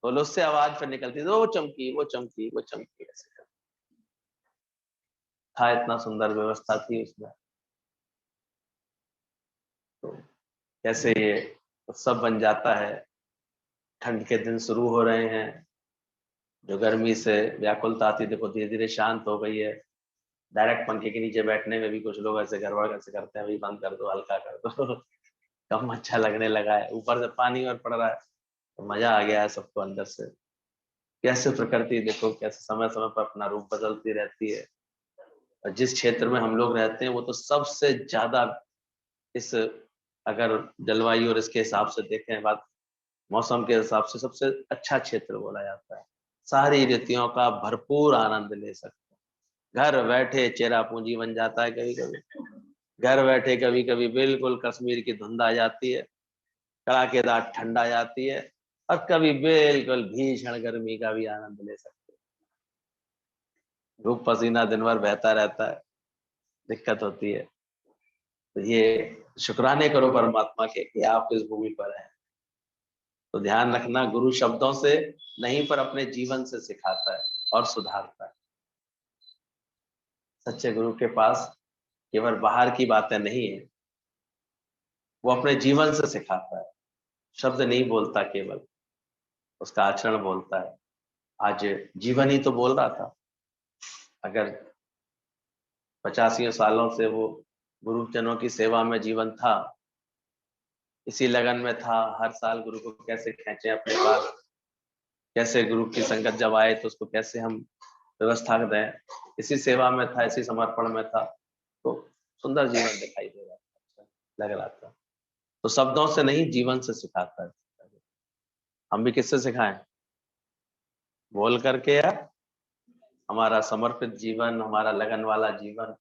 तो उससे आवाज फिर निकलती थी, वो चमकी वो चमकी वो चमकी, ऐसे था। इतना सुंदर व्यवस्था थी उसमें। तो कैसे ये उत्सव बन जाता है। ठंड के दिन शुरू हो रहे हैं, जो गर्मी से व्याकुलता थी देखो धीरे धीरे शांत हो गई है। डायरेक्ट पंखे के नीचे बैठने में भी कुछ लोग ऐसे गड़बड़ कैसे करते हैं, भाई बंद कर दो, हल्का कर दो कम अच्छा लगने लगा है। ऊपर से पानी और पड़ रहा है तो मजा आ गया है सबको अंदर से। कैसे प्रकृति देखो कैसे समय समय पर अपना रूप बदलती रहती है। और जिस क्षेत्र में हम लोग रहते हैं वो तो सबसे ज्यादा इस, अगर जलवायु और इसके हिसाब से देखें बात, मौसम के हिसाब से सबसे अच्छा क्षेत्र बोला जाता है। सारी ऋतुओं का भरपूर आनंद ले सकते हैं। घर बैठे चेरा पूंजी बन जाता है कभी कभी, घर बैठे कभी कभी बिल्कुल कश्मीर की धुंध आ जाती है, कड़ाकेदार ठंड आ जाती है, और कभी बिल्कुल भीषण गर्मी का भी आनंद ले सकते हैं। धूप पसीना दिन भर बहता रहता है, दिक्कत होती है। तो ये शुक्राने करो परमात्मा के कि आप इस भूमि पर हैं। तो ध्यान रखना, गुरु शब्दों से नहीं पर अपने जीवन से सिखाता है और सुधारता है। सच्चे गुरु के पास केवल बाहर की बातें नहीं है, वो अपने जीवन से सिखाता है। शब्द नहीं बोलता केवल, उसका आचरण बोलता है। आज जीवन ही तो बोल रहा था। अगर 85 सालों से वो गुरुजनों की सेवा में जीवन था, इसी लगन में था, हर साल गुरु को कैसे खींचे अपने पास, कैसे गुरु की संगत जब आए तो उसको कैसे हम व्यवस्था दें, इसी सेवा में था, इसी समर्पण में था। तो सुंदर जीवन दिखाई दे रहा था, अच्छा लग रहा था। तो शब्दों से नहीं जीवन से सिखाता है। हम भी किससे सिखाएं? बोल करके या हमारा समर्पित जीवन, हमारा लगन वाला जीवन।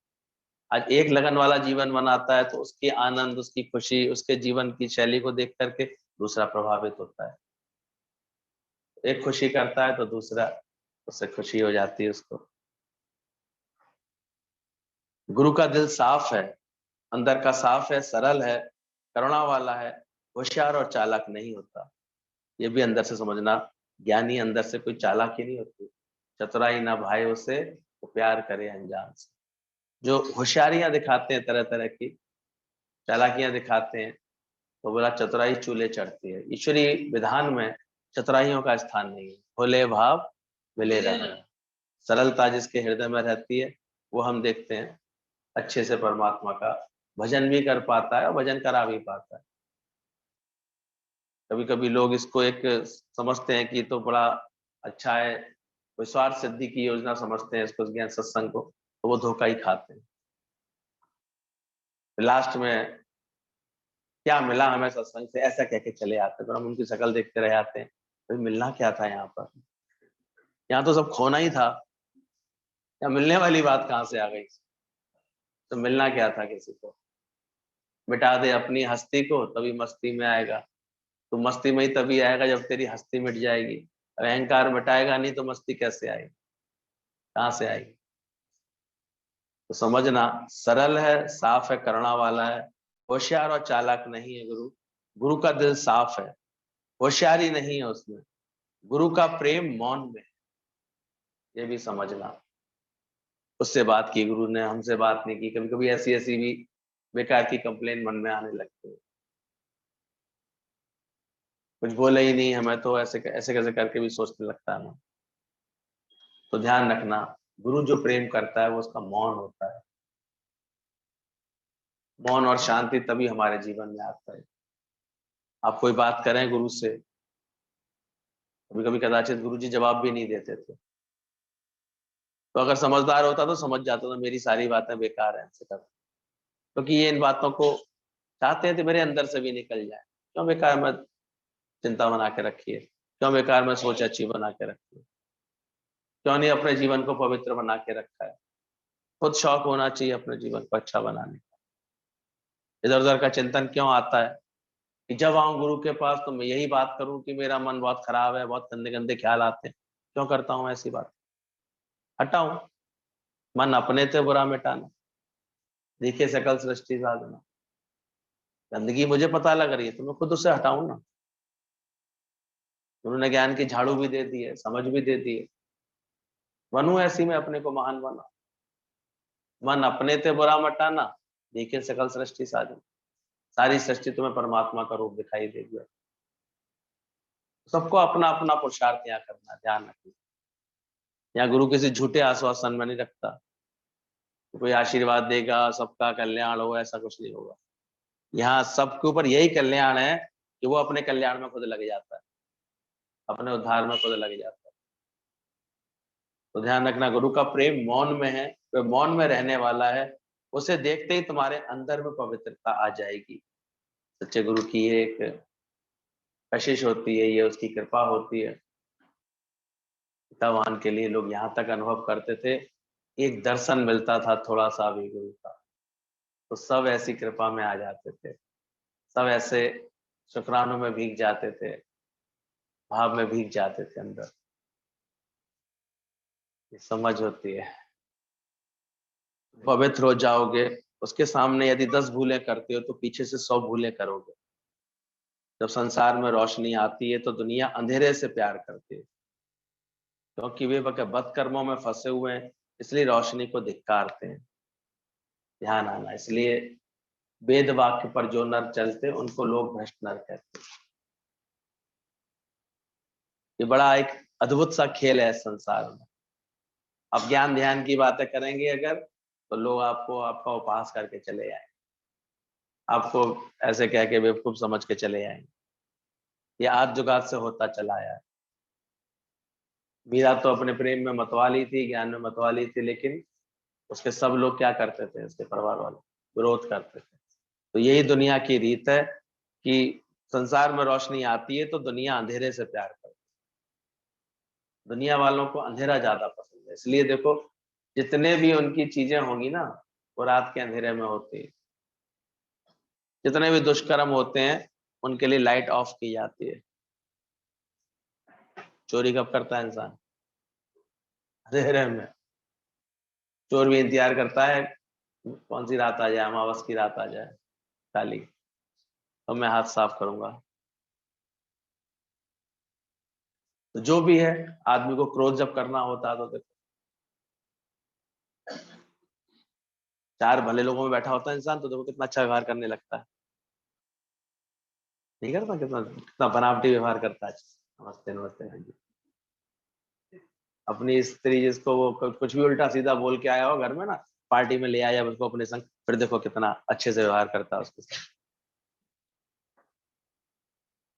आज एक लगन वाला जीवन बनाता है तो उसकी आनंद, उसकी खुशी, उसके जीवन की शैली को देख करके दूसरा प्रभावित होता है। एक खुशी करता है तो दूसरा उससे खुशी हो जाती है उसको। गुरु का दिल साफ है, अंदर का साफ है, सरल है, करुणा वाला है, होशियार और चालाक नहीं होता। ये भी अंदर से समझना। ज्ञानी अंदर से कोई चालाकी नहीं होती। चतुराई ना भाई उसे, वो प्यार करे अनजान से। जो होशियारियां दिखाते हैं तरह तरह की, चालाकियां दिखाते हैं, तो बोला चतुराई चूल्हे चढ़ती है। ईश्वरीय विधान में चतुराइयों का स्थान नहीं है। भोले भाव मिले रहना, सरलता जिसके हृदय में रहती है वो हम देखते हैं अच्छे से परमात्मा का भजन भी कर पाता है और भजन करा भी पाता है। कभी कभी लोग इसको एक समझते हैं कि तो बड़ा अच्छा है, कोई स्वार्थ सिद्धि की योजना समझते हैं इसको, ज्ञान सत्संग को, तो वो धोखा ही खाते हैं। लास्ट में क्या मिला हमें सत्संग से ऐसा कह के चले आते हैं, तो हम उनकी शक्ल देखते रह जाते हैं। तो मिलना क्या था यहाँ पर? यहाँ तो सब खोना ही था, या मिलने वाली बात कहाँ से आ गई? तो मिलना क्या था किसी को? मिटा दे अपनी हस्ती को तभी मस्ती में आएगा। तो मस्ती में ही तभी आएगा जब तेरी हस्ती मिट जाएगी। अहंकार मिटाएगा नहीं तो मस्ती कैसे आएगी, कहाँ से आएगी? तो समझना, सरल है, साफ है, करुणा वाला है, होशियार और चालाक नहीं है गुरु। गुरु का दिल साफ है, होशियारी नहीं है उसमें। गुरु का प्रेम मौन में, ये भी समझना। उससे बात की गुरु ने, हमसे बात नहीं की। कभी कभी ऐसी ऐसी भी बेकार की कंप्लेन मन में आने लगती है, कुछ बोले ही नहीं हमें तो ऐसे ऐसे कैसे करके भी सोचने लगता है ना। तो ध्यान रखना, गुरु जो प्रेम करता है वो उसका मौन होता है। मौन और शांति तभी हमारे जीवन में आता है। आप कोई बात करें गुरु से, कभी कभी कदाचित गुरु जी जवाब भी नहीं देते थे, तो अगर समझदार होता तो समझ जाता था मेरी सारी बातें बेकार है, ऐसे कर। क्योंकि ये इन बातों को चाहते हैं तो मेरे अंदर से भी निकल जाए। क्यों बेकार में चिंता बना के रखी है, क्यों बेकार में सोच अच्छी बना के रखी है, क्यों नहीं अपने जीवन को पवित्र बना के रखा है। खुद शौक होना चाहिए अपने जीवन को अच्छा बनाने का। इधर उधर का चिंतन क्यों आता है कि जब आऊं गुरु के पास तो मैं यही बात करूं कि मेरा मन बहुत खराब है, बहुत गंदे गंदे ख्याल आते हैं। क्यों करता हूं ऐसी बात? हटाऊं। मन अपने से बुरा मिटाना, देखिए सकल सृष्टि साधना। गंदगी मुझे पता लग रही है तो मैं खुद उसे हटाऊं ना। उन्होंने ज्ञान की झाड़ू भी दे दी है, समझ भी दे दी है। बनूं ऐसी में अपने को महान बना। मन अपने से बुरा मटाना, देखिए सकल सृष्टि साधना। सारी सृष्टि तुम्हें परमात्मा का रूप दिखाई देगी। सबको अपना अपना पुरुषार्थ यहाँ करना, ध्यान रखिए। यहाँ गुरु किसी झूठे आश्वासन में नहीं रखता, कोई आशीर्वाद देगा सबका कल्याण होगा, ऐसा कुछ नहीं होगा। यहाँ सबके ऊपर यही कल्याण है कि वो अपने कल्याण में खुद लग जाता है, अपने उद्धार में खुद लग जाता है। तो ध्यान रखना, गुरु का प्रेम मौन में है, वह मौन में रहने वाला है। उसे देखते ही तुम्हारे अंदर में पवित्रता आ जाएगी। सच्चे गुरु की ये एक कशिश होती है, ये उसकी कृपा होती है। पितावान के लिए लोग यहाँ तक अनुभव करते थे, एक दर्शन मिलता था थोड़ा सा भी गुरु का तो सब ऐसी कृपा में आ जाते थे, सब ऐसे शुक्रानों में भीग जाते थे, भाव में भीग जाते थे अंदर। ये समझ होती है। पवित्र हो जाओगे, उसके सामने यदि 10 भूलें करते हो तो पीछे से 100 भूलें करोगे। जब संसार में रोशनी आती है तो दुनिया अंधेरे से प्यार करती है, क्योंकि वे बद कर्मों में फंसे हुए हैं, इसलिए रोशनी को धिक्कारते हैं। ध्यान आना, इसलिए वेद वाक्य पर जो नर चलते उनको लोग भ्रष्ट नर कहते हैं। ये बड़ा एक अद्भुत सा खेल है संसार में। अब ज्ञान ध्यान की बातें करेंगे अगर, तो लोग आपको आपका उपास करके चले आए, आपको ऐसे कह के बेवकूफ समझ के चले आएंगे। ये आज जुगात से होता चला आया है। मीरा तो अपने प्रेम में मतवाली थी, ज्ञान में मतवाली थी, लेकिन उसके सब लोग क्या करते थे, उसके परिवार वाले विरोध करते थे। तो यही दुनिया की रीत है कि संसार में रोशनी आती है तो दुनिया अंधेरे से प्यार करती है। दुनिया वालों को अंधेरा ज्यादा पसंद है, इसलिए देखो जितने भी उनकी चीजें होंगी ना, वो रात के अंधेरे में होती है। जितने भी दुष्कर्म होते हैं उनके लिए लाइट ऑफ की जाती है। चोरी कब करता है इंसान? अंधेरे में। चोर भी इंतजार करता है कौन सी रात आ जाए, अमावस की रात आ जाए काली, तो मैं हाथ साफ करूंगा। तो जो भी है, आदमी को क्रोध जब करना होता है तो देखो, चार भले लोगों में बैठा होता है इंसान तो देखो कितना अच्छा व्यवहार करने लगता है। नहीं करता? कितना कितना बनावटी व्यवहार करता है। नमस्ते नमस्ते हाँ जी। अपनी स्त्री जिसको वो कुछ भी उल्टा सीधा बोल के आया हो घर में ना, पार्टी में ले आया उसको अपने संग, फिर देखो कितना अच्छे से व्यवहार करता है उसके साथ।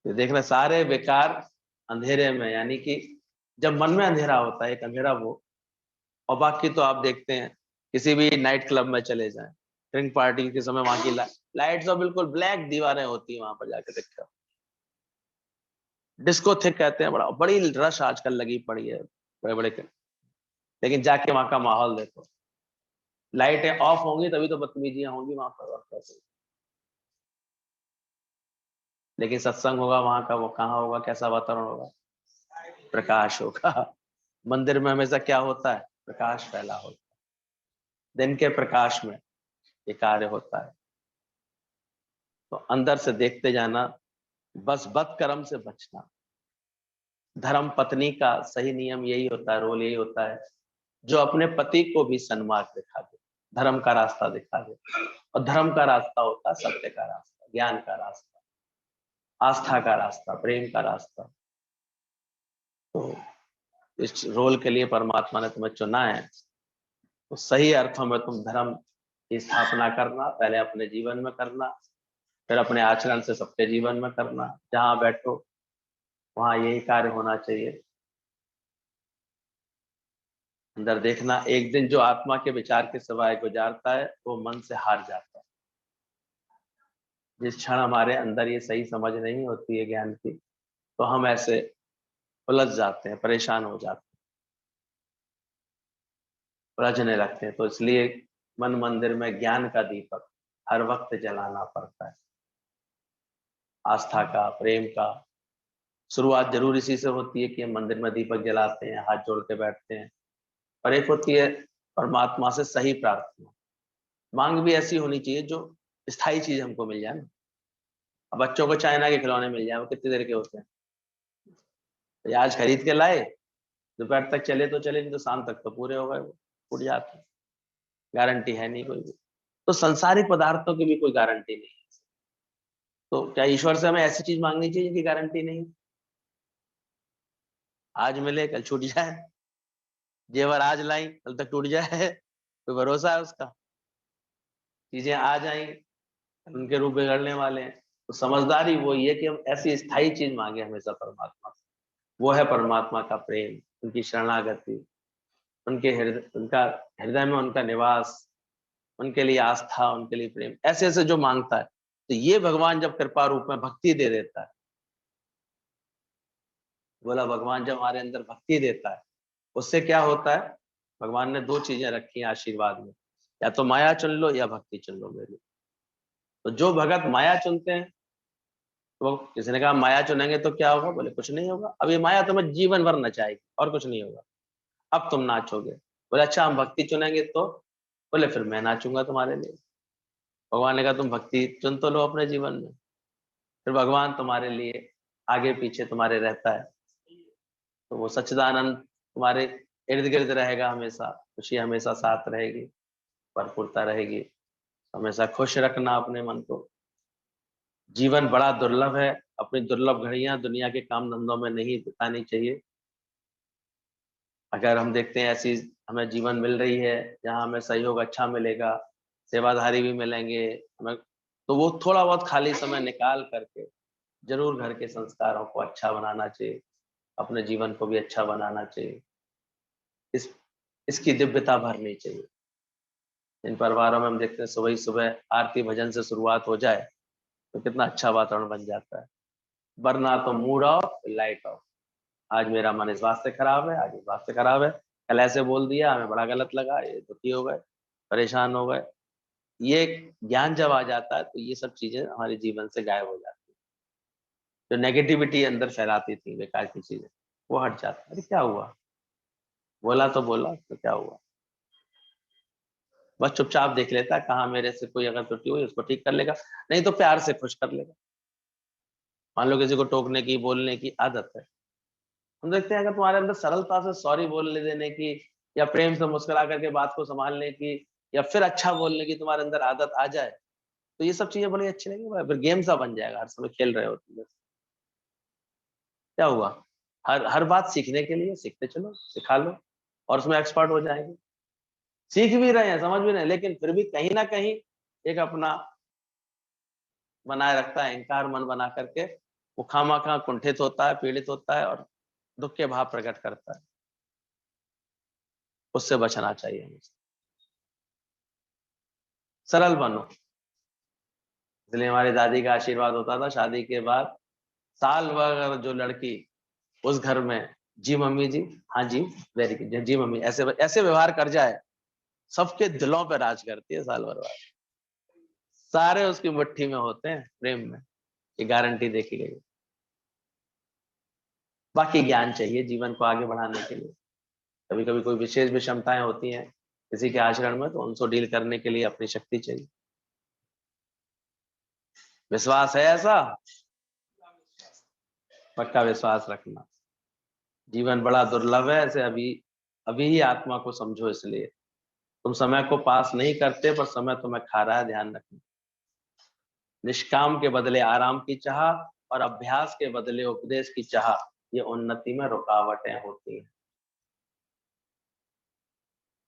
तो देखना सारे बेकार अंधेरे में, यानी कि जब मन में अंधेरा होता है एक अंधेरा वो। और बाकी तो आप देखते हैं किसी भी नाइट क्लब में चले जाएं, ड्रिंक पार्टी के समय वहां की लाइट तो बिल्कुल ब्लैक दीवारें होती है, वहां पर जाके देखते हो। डिस्को थिक कहते हैं, बड़ा बड़ी रश आजकल लगी पड़ी है बड़े बड़े के। लेकिन जाके वहां का माहौल देखो, लाइटें ऑफ होंगी तभी तो बदतमीजियां होंगी वहां पर, और कैसे। लेकिन सत्संग होगा वहां का, वो कहाँ होगा, कैसा वातावरण होगा? प्रकाश होगा। मंदिर में हमेशा क्या होता है? प्रकाश फैला होता है। दिन के प्रकाश में ये कार्य होता है। तो अंदर से देखते जाना, बस बद कर्म से बचना। धर्म पत्नी का सही नियम यही होता है, रोल यही होता है, जो अपने पति को भी सन्मार्ग दिखा दे, धर्म का रास्ता दिखा दे। और धर्म का रास्ता होता है सत्य का रास्ता, ज्ञान का रास्ता, आस्था का रास्ता, प्रेम का रास्ता। तो इस रोल के लिए परमात्मा ने तुम्हें चुना है, तो सही अर्थों में तुम धर्म की स्थापना करना, पहले अपने जीवन में करना, फिर अपने आचरण से सबके जीवन में करना। जहां बैठो वहां यही कार्य होना चाहिए। अंदर देखना, एक दिन जो आत्मा के विचार के सिवाय गुजारता है वो मन से हार जाता है। जिस क्षण हमारे अंदर ये सही समझ नहीं होती है ज्ञान की, तो हम ऐसे उलझ जाते हैं, परेशान हो जाते हैं, उलझने लगते हैं। तो इसलिए मन मंदिर में ज्ञान का दीपक हर वक्त जलाना पड़ता है, आस्था का, प्रेम का। शुरुआत जरूर इसी से होती है कि हम मंदिर में दीपक जलाते हैं, हाथ जोड़ के बैठते हैं, और एक होती है परमात्मा से सही प्रार्थना। मांग भी ऐसी होनी चाहिए जो स्थायी चीज हमको मिल जाए ना। अब बच्चों को चाइना के खिलौने मिल जाए, वो कितनी देर के होते हैं, तो आज खरीद के लाए, दोपहर तक चले तो चले, नहीं तो शाम तक तो पूरे हो गए, वो टूट जाते हैं, गारंटी है नहीं कोई भी। तो संसारिक पदार्थों की भी कोई गारंटी नहीं है। तो क्या ईश्वर से हमें ऐसी चीज मांगनी चाहिए जिनकी गारंटी नहीं? आज मिले कल छूट जाए, जेवर आज लाई कल तक टूट जाए, कोई भरोसा है उसका? चीजें आ जाएं, उनके रूप बिगड़ने वाले हैं। तो समझदारी वो ये कि हम ऐसी स्थायी चीज मांगे हमेशा परमात्मा से। वो है परमात्मा का प्रेम, उनकी शरणागति, उनके हृदय, उनका हृदय में उनका निवास, उनके लिए आस्था, उनके लिए प्रेम, ऐसे ऐसे जो मांगता है, तो ये भगवान जब कृपा रूप में भक्ति दे देता है, बोला भगवान जब हमारे अंदर भक्ति देता है, उससे क्या होता है? भगवान ने दो चीजें रखी हैं आशीर्वाद में, या तो माया चुन लो या भक्ति चुन लो मेरी। तो जो भगत माया चुनते हैं, तो किसी ने कहा माया चुनेंगे तो क्या होगा? बोले कुछ नहीं होगा, अब ये माया तुम्हें जीवन भर नचाएगी और कुछ नहीं होगा, अब तुम नाचोगे। बोले अच्छा हम भक्ति चुनेंगे तो? बोले फिर मैं नाचूंगा तुम्हारे लिए। भगवान ने कहा तुम भक्ति चुन तो लो अपने जीवन में, फिर भगवान तुम्हारे लिए आगे पीछे तुम्हारे रहता है, तो वो सच्चिदानंद तुम्हारे इर्द गिर्द रहेगा हमेशा, खुशी हमेशा साथ रहेगी, भरपूरता रहेगी। हमेशा खुश रखना अपने मन को। जीवन बड़ा दुर्लभ है, अपनी दुर्लभ घड़ियां दुनिया के काम धंधों में नहीं बितानी चाहिए। अगर हम देखते हैं ऐसी हमें जीवन मिल रही है जहां हमें सहयोग अच्छा मिलेगा, सेवाधारी भी मिलेंगे हमें, तो वो थोड़ा बहुत खाली समय निकाल करके जरूर घर के संस्कारों को अच्छा बनाना चाहिए, अपने जीवन को भी अच्छा बनाना चाहिए। इस इसकी दिव्यता भरनी चाहिए। इन परिवारों में हम देखते हैं सुबह ही सुबह आरती भजन से शुरुआत हो जाए तो कितना अच्छा वातावरण बन जाता है, वरना तो मूड ऑफ लाइट ऑफ। आज मेरा मन इस बात से खराब है, आज इस बात से खराब है, कल ऐसे बोल दिया हमें बड़ा गलत लगा, ये दुखी हो गए, परेशान हो गए। ये ज्ञान जब आ जाता है तो ये सब चीजें हमारे जीवन से गायब हो जाती है। जो नेगेटिविटी अंदर फैलाती थी बेकार की चीजें, वो हट जाता है। अरे क्या हुआ, बोला तो बोला, तो क्या हुआ? बस चुपचाप देख लेता है, कहाँ मेरे से कोई अगर त्रुटि हुई उसको ठीक कर लेगा, नहीं तो प्यार से खुश कर लेगा। मान लो किसी को टोकने की, बोलने की आदत है, हम देखते हैं अगर तुम्हारे अंदर सरलता से सॉरी बोल देने की, या प्रेम से मुस्कुरा करके बात को संभालने की, या फिर अच्छा बोलने की तुम्हारे अंदर आदत आ जाए, तो ये सब चीजें बड़ी अच्छी लगेगी। फिर गेम सा बन जाएगा, हर समय खेल रहे हो तुम। क्या हुआ? हर हर बात सीखने के लिए सीखते चलो, सिखा लो, और उसमें एक्सपर्ट हो जाएंगे। सीख भी रहे हैं, समझ भी रहे हैं, लेकिन फिर भी कहीं ना कहीं एक अपना बनाए रखता है, अहंकार मन बना करके वो खामा खा कुंठित होता है, पीड़ित होता है, और दुख के भाव प्रकट करता है। उससे बचना चाहिए हमें। सरल बनो। इसलिए हमारी दादी का आशीर्वाद होता था शादी के बाद, साल भर जो लड़की उस घर में, जी मम्मी जी, हाँ जी, वेरी गुड जी मम्मी, ऐसे ऐसे व्यवहार कर जाए, सबके दिलों पे राज करती है साल भर बाद। सारे उसकी मुट्ठी में होते हैं प्रेम में, ये गारंटी देखी गई है। बाकी ज्ञान चाहिए जीवन को आगे बढ़ाने के लिए। कभी कभी कोई विशेष विषमताएं होती हैं किसी के आचरण में, तो उनको डील करने के लिए अपनी शक्ति चाहिए। विश्वास है ऐसा, पक्का विश्वास रखना। जीवन बड़ा दुर्लभ है, ऐसे अभी अभी ही आत्मा को समझो। इसलिए तुम समय को पास नहीं करते, पर समय तुम्हें खा रहा है, ध्यान रखना। निष्काम के बदले आराम की चाह, और अभ्यास के बदले उपदेश की चाह, ये उन्नति में रुकावटें होती हैं।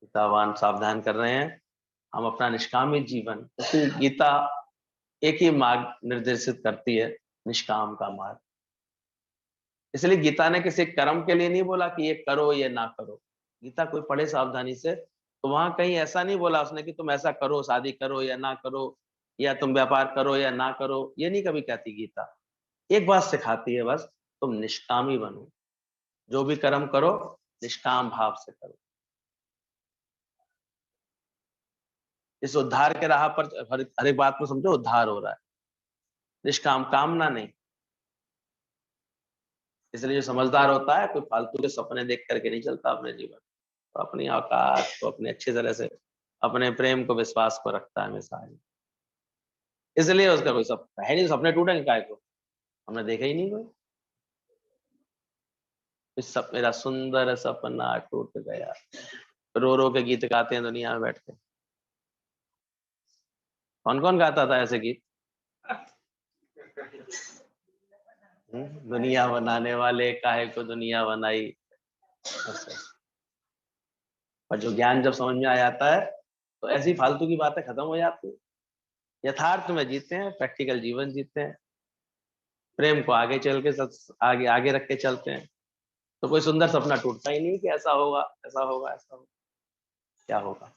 गीतावान सावधान कर रहे हैं, हम अपना निष्कामी जीवन, क्योंकि गीता एक ही मार्ग निर्देशित करती है, निष्काम का मार्ग। इसलिए गीता ने किसी कर्म के लिए नहीं बोला कि ये करो ये ना करो। गीता कोई पढ़े सावधानी से, तो वहां कहीं ऐसा नहीं बोला उसने कि तुम ऐसा करो, शादी करो या ना करो, या तुम व्यापार करो या ना करो, ये नहीं कभी कहती गीता। एक बात सिखाती है बस, तुम निष्कामी बनो, जो भी कर्म करो निष्काम भाव से करो। इस उद्धार के राह पर हर एक बात में समझो उद्धार हो रहा है, निष्काम कामना नहीं। इसलिए जो समझदार होता है कोई फालतू के सपने देख करके नहीं चलता अपने जीवन, तो अपनी औकात को अपने अच्छी तरह से, अपने प्रेम को, विश्वास को रखता है हमेशा। इसलिए उसका कोई है नहीं, सपने टूटेंगे काय को, हमने देखा ही नहीं कोई। इस सब मेरा सुंदर सपना टूट गया, रो रो के गीत गाते हैं दुनिया में बैठ के। कौन कौन गाता था ऐसे गीत? दुनिया बनाने वाले काहे को दुनिया बनाई। पर जो ज्ञान जब समझ में आ जाता है तो ऐसी फालतू की बातें खत्म हो जाती है, यथार्थ में जीते हैं, प्रैक्टिकल जीवन जीते हैं, प्रेम को आगे चल के आगे आगे रख के चलते हैं, तो कोई सुंदर सपना टूटता ही नहीं कि ऐसा होगा ऐसा होगा ऐसा होगा। क्या होगा?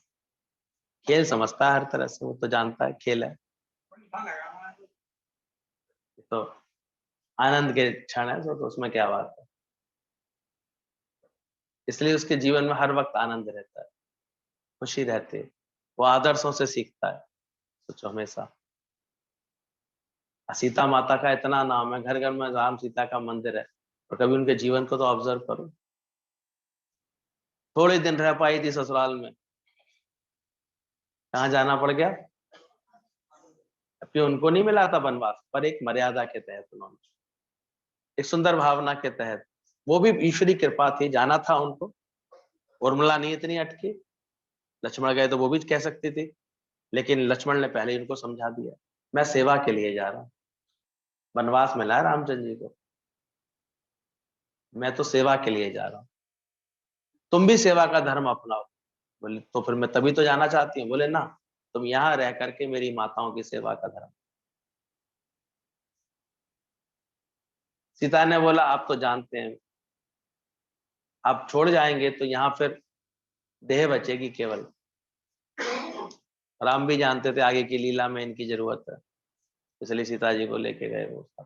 खेल समझता है हर तरह से, वो तो जानता है खेल है, तो आनंद के क्षण है तो उसमें क्या बात है। इसलिए उसके जीवन में हर वक्त आनंद रहता है, खुशी रहती है, वो आदर्शों से सीखता है। सोचो हमेशा सीता माता का इतना नाम है, घर घर में राम सीता का मंदिर है, और कभी उनके जीवन को तो ऑब्जर्व करो। थोड़े दिन रह पाई थी ससुराल में, कहाँ जाना पड़ गया, क्यों? उनको नहीं मिला था वनवास, पर एक मर्यादा के तहत उन्होंने, एक सुंदर भावना के तहत, वो भी ईश्वरी कृपा थी, जाना था उनको। उर्मिला नहीं इतनी अटकी, लक्ष्मण गए तो वो भी कह सकती थी, लेकिन लक्ष्मण ने पहले इनको समझा दिया, मैं सेवा के लिए जा रहा हूं, वनवास मिला है रामचंद्र जी को, मैं तो सेवा के लिए जा रहा हूं, तुम भी सेवा का धर्म अपनाओ। बोले तो फिर मैं तभी तो जाना चाहती हूँ। बोले ना, तुम यहाँ रह करके मेरी माताओं की सेवा का धर्म। सीता ने बोला आप तो जानते हैं, आप छोड़ जाएंगे तो यहाँ फिर देह बचेगी केवल। राम भी जानते थे आगे की लीला में इनकी जरूरत है, इसलिए सीता जी को लेके गए वो साथ।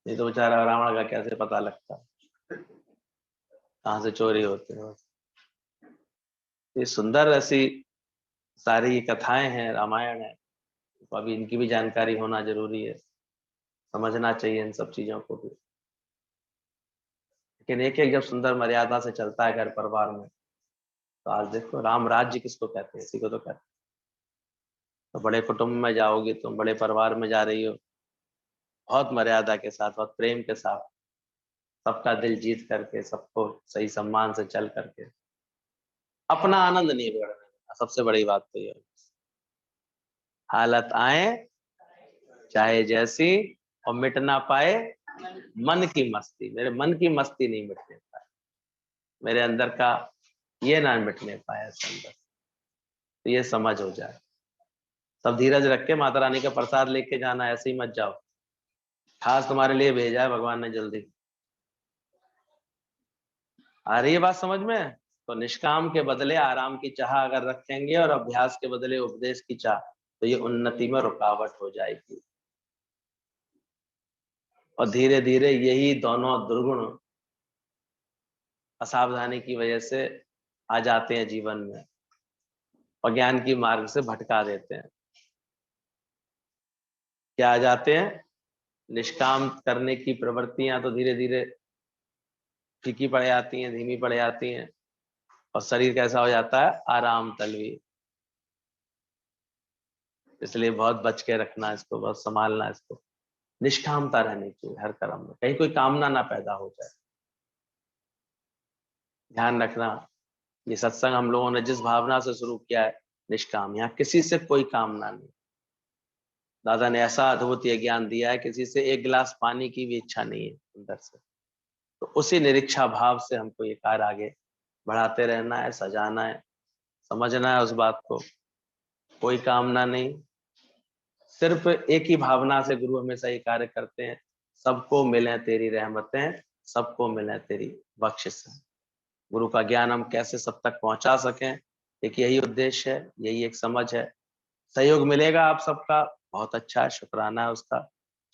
नहीं तो बेचारा रावण का कैसे पता लगता कहाँ से चोरी होती है। ये सुंदर ऐसी सारी कथाएं हैं, रामायण है, तो अभी इनकी भी जानकारी होना जरूरी है, समझना चाहिए इन सब चीजों को भी। लेकिन एक एक जब सुंदर मर्यादा से चलता है घर परिवार में, तो आज देखो राम राज्य किसको कहते हैं, इसी को तो कहते हैं। तो बड़े कुटुंब में जाओगी, तुम बड़े परिवार में जा रही हो, बहुत मर्यादा के साथ, बहुत प्रेम के साथ, सबका दिल जीत करके, सबको सही सम्मान से चल करके, अपना आनंद नहीं बिगड़ने देना, सबसे बड़ी बात तो ये। हालत आए चाहे जैसी, और मिट ना पाए मन की मस्ती, मेरे मन की मस्ती नहीं मिटने पाए, मेरे अंदर का ये ना मिटने पाया अंदर, तो ये समझ हो जाए। सब धीरज रख के माता रानी का प्रसाद लेके जाना, ऐसे ही मत जाओ, खास तुम्हारे लिए भेजा है भगवान ने जल्दी। आ रही है बात समझ में? तो निष्काम के बदले आराम की चाह अगर रखेंगे, और अभ्यास के बदले उपदेश की चाह, तो ये उन्नति में रुकावट हो जाएगी। और धीरे धीरे यही दोनों दुर्गुण असावधानी की वजह से आ जाते हैं जीवन में, और ज्ञान की मार्ग से भटका देते हैं। क्या आ जाते हैं? निष्काम करने की प्रवृत्तियां तो धीरे धीरे फीकी पड़ जाती हैं, धीमी पड़ जाती हैं, और शरीर कैसा हो जाता है? आराम तलवी। इसलिए बहुत बच के रखना इसको, बहुत संभालना इसको, निष्कामता रहनी चाहिए हर कर्म में, कहीं कोई कामना ना पैदा हो जाए। ध्यान रखना, ये सत्संग हम लोगों ने जिस भावना से शुरू किया है, निष्काम, यहाँ किसी से कोई कामना नहीं। दादा ने ऐसा अद्भुत ये ज्ञान दिया है, किसी से एक गिलास पानी की भी इच्छा नहीं है अंदर से। तो उसी निरीक्षा भाव से हमको ये कार्य आगे बढ़ाते रहना है, सजाना है, समझना है उस बात को। कोई कामना नहीं, सिर्फ एक ही भावना से गुरु हमेशा ये कार्य करते हैं, सबको मिले तेरी रहमतें, सबको मिले तेरी बख्शिश। गुरु का ज्ञान हम कैसे सब तक पहुंचा सकें, एक यही उद्देश्य है, यही एक समझ है। सहयोग मिलेगा आप सबका, बहुत अच्छा है, शुक्राना है उसका।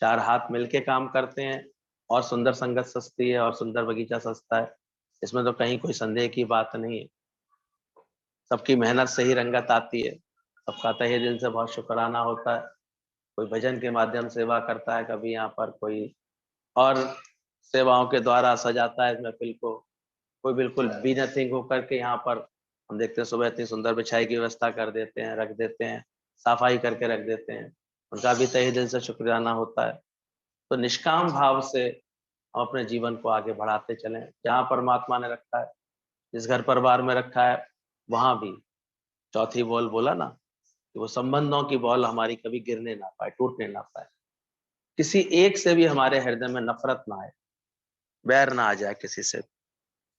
4 हाथ मिलके काम करते हैं और सुंदर संगत सजती है और सुंदर बगीचा सजता है, इसमें तो कहीं कोई संदेह की बात नहीं है। सबकी मेहनत से ही रंगत आती है, सबका तहे दिल से बहुत शुक्राना होता है। कोई भजन के माध्यम सेवा करता है, कभी यहाँ पर कोई और सेवाओं के द्वारा सजाता है इस महफिल को, कोई बिल्कुल बी नथिंग होकर के यहाँ पर हम देखते हैं सुबह इतनी सुंदर बिछाई की व्यवस्था कर देते हैं, रख देते हैं, सफाई करके रख देते हैं, उनका भी तहे दिल से शुक्राना होता है। तो निष्काम भाव से हम अपने जीवन को आगे बढ़ाते चलें। जहाँ परमात्मा ने रखा है, जिस घर परिवार में रखा है, वहां भी चौथी बॉल बोला ना कि वो संबंधों की बॉल हमारी कभी गिरने ना पाए, टूटने ना पाए, किसी एक से भी हमारे हृदय में नफरत ना आए, बैर ना आ जाए किसी से।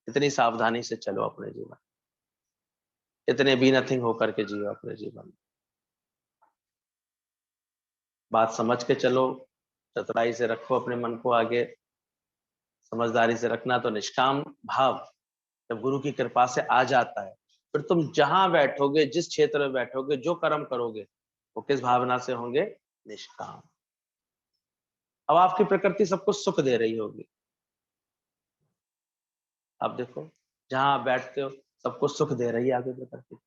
इतनी सावधानी से चलो अपने जीवन, इतने बी नथिंग होकर के जियो अपने जीवन में। बात समझ के चलो, चतुराई से रखो अपने मन को आगे, समझदारी से रखना। तो निष्काम भाव जब गुरु की कृपा से आ जाता है, फिर तुम जहां बैठोगे, जिस क्षेत्र में बैठोगे, जो कर्म करोगे, वो किस भावना से होंगे? निष्काम। अब आपकी प्रकृति सबको सुख दे रही होगी। आप देखो, जहां आप बैठते हो सबको सुख दे रही है आपकी प्रकृति,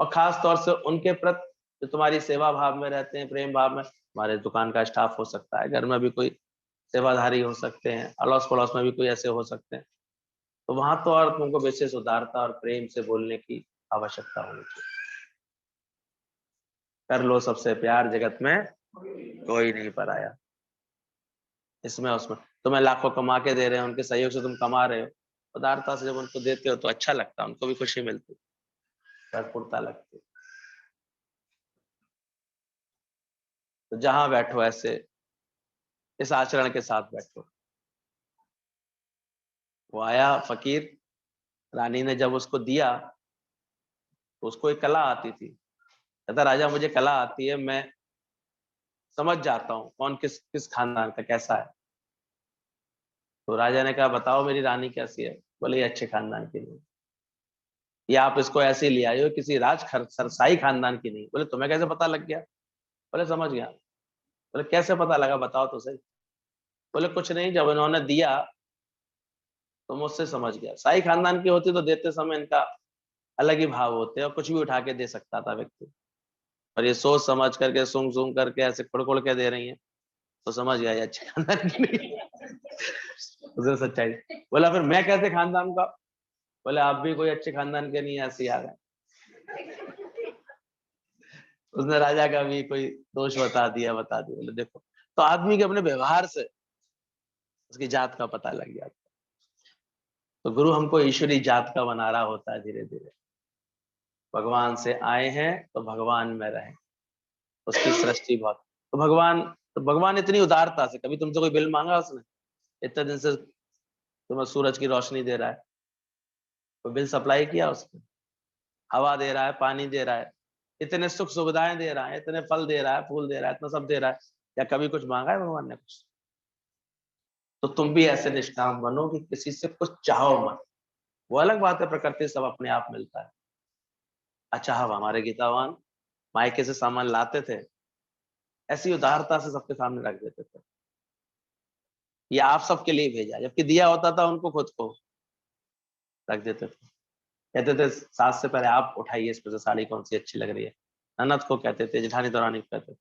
और खास तौर से उनके प्रति जो तुम्हारी सेवा भाव में रहते हैं, प्रेम भाव में। हमारे दुकान का स्टाफ हो सकता है, घर में भी कोई सेवाधारी हो सकते हैं, अड़ोस पड़ोस में भी कोई ऐसे हो सकते हैं, तो वहां तो और तुमको विशेष उदारता और प्रेम से बोलने की आवश्यकता होनी चाहिए। कर लो सबसे प्यार, जगत में कोई नहीं पराया। इसमें उसमें तुम्हें लाखों कमा के दे रहे हैं, उनके सहयोग से तुम कमा रहे हो, उदारता से जब उनको देते हो तो अच्छा लगता है, उनको भी खुशी मिलती, भरपूरता लगती। तो जहां बैठो ऐसे इस आचरण के साथ बैठो। वो आया फकीर, रानी ने जब उसको दिया तो उसको एक कला आती थी। कहता राजा मुझे कला आती है, मैं समझ जाता हूँ कौन किस किस खानदान का कैसा है। तो राजा ने कहा बताओ मेरी रानी कैसी है? बोले ये अच्छे खानदान की नहीं, ये आप इसको ऐसे ही ले आए हो, किसी सरसाई खानदान की नहीं। बोले तुम्हें कैसे पता लग गया? बोले समझ गया। बोले कैसे पता लगा, बताओ तो सही। बोले कुछ नहीं, जब इन्होंने दिया तो मुझसे समझ गया। शाही खानदान की होती तो देते समय इनका अलग ही भाव होते और कुछ भी उठा के दे सकता था व्यक्ति, और ये सोच समझ करके सूंघ सूंघ करके ऐसे खुड़ के दे रही है, तो समझ गया ये अच्छे खानदान की नहीं। उसने सच्चाई बोला, फिर मैं कैसे खानदान का? बोले आप भी कोई अच्छे खानदान के नहीं, ऐसे ही आ गए। उसने राजा का भी कोई दोष बता दिया। बोले देखो, तो आदमी के अपने व्यवहार से उसकी जात का पता लग जाता। तो गुरु हमको ईश्वरी जात का बना रहा होता है धीरे धीरे। भगवान से आए हैं तो भगवान में रहें, उसकी सृष्टि बहुत। तो भगवान इतनी उदारता से, कभी तुमसे कोई बिल मांगा उसने? इतने दिन से तुम्हें सूरज की रोशनी दे रहा है, कोई बिल सप्लाई किया उसने? हवा दे रहा है, पानी दे रहा है, इतने सुख सुविधाएं दे रहा है, इतने फल दे रहा है, फूल दे रहा है, इतना सब दे रहा है, या कभी कुछ मांगा है भगवान ने कुछ? तो तुम भी ऐसे निष्काम बनो कि किसी से कुछ चाहो मत। वो अलग बात है, प्रकृति सब अपने आप मिलता है। अच्छा, हम हमारे गीतावान मायके से सामान लाते थे, ऐसी उदारता से सबके सामने रख देते थे, ये आप सबके लिए भेजा, जबकि दिया होता था उनको खुद को रख देते थे। कहते थे सास से पहले आप उठाइए इस पर से साड़ी, कौन सी अच्छी लग रही है। ननद को कहते थे, जेठानी दौरानी को कहते थे।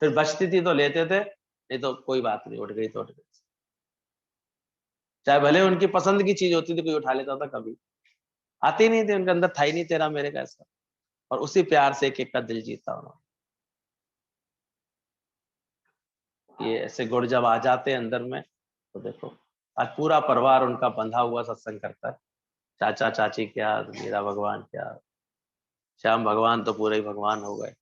फिर बचती थी तो लेते थे, नहीं तो कोई बात नहीं, उठ गई तो उठ गई। चाहे भले उनकी पसंद की चीज होती थी, कोई उठा लेता था, कभी आती नहीं थी उनके अंदर, था ही नहीं तेरा मेरे का ऐसा। और उसी प्यार से एक एक का दिल जीता उन्होंने। ये ऐसे गुण जब आ जाते हैं अंदर में, तो देखो आज पूरा परिवार उनका बंधा हुआ सत्संग करता है। चाचा चाची क्या, मीरा भगवान क्या, श्याम भगवान तो पूरे ही भगवान हो गए।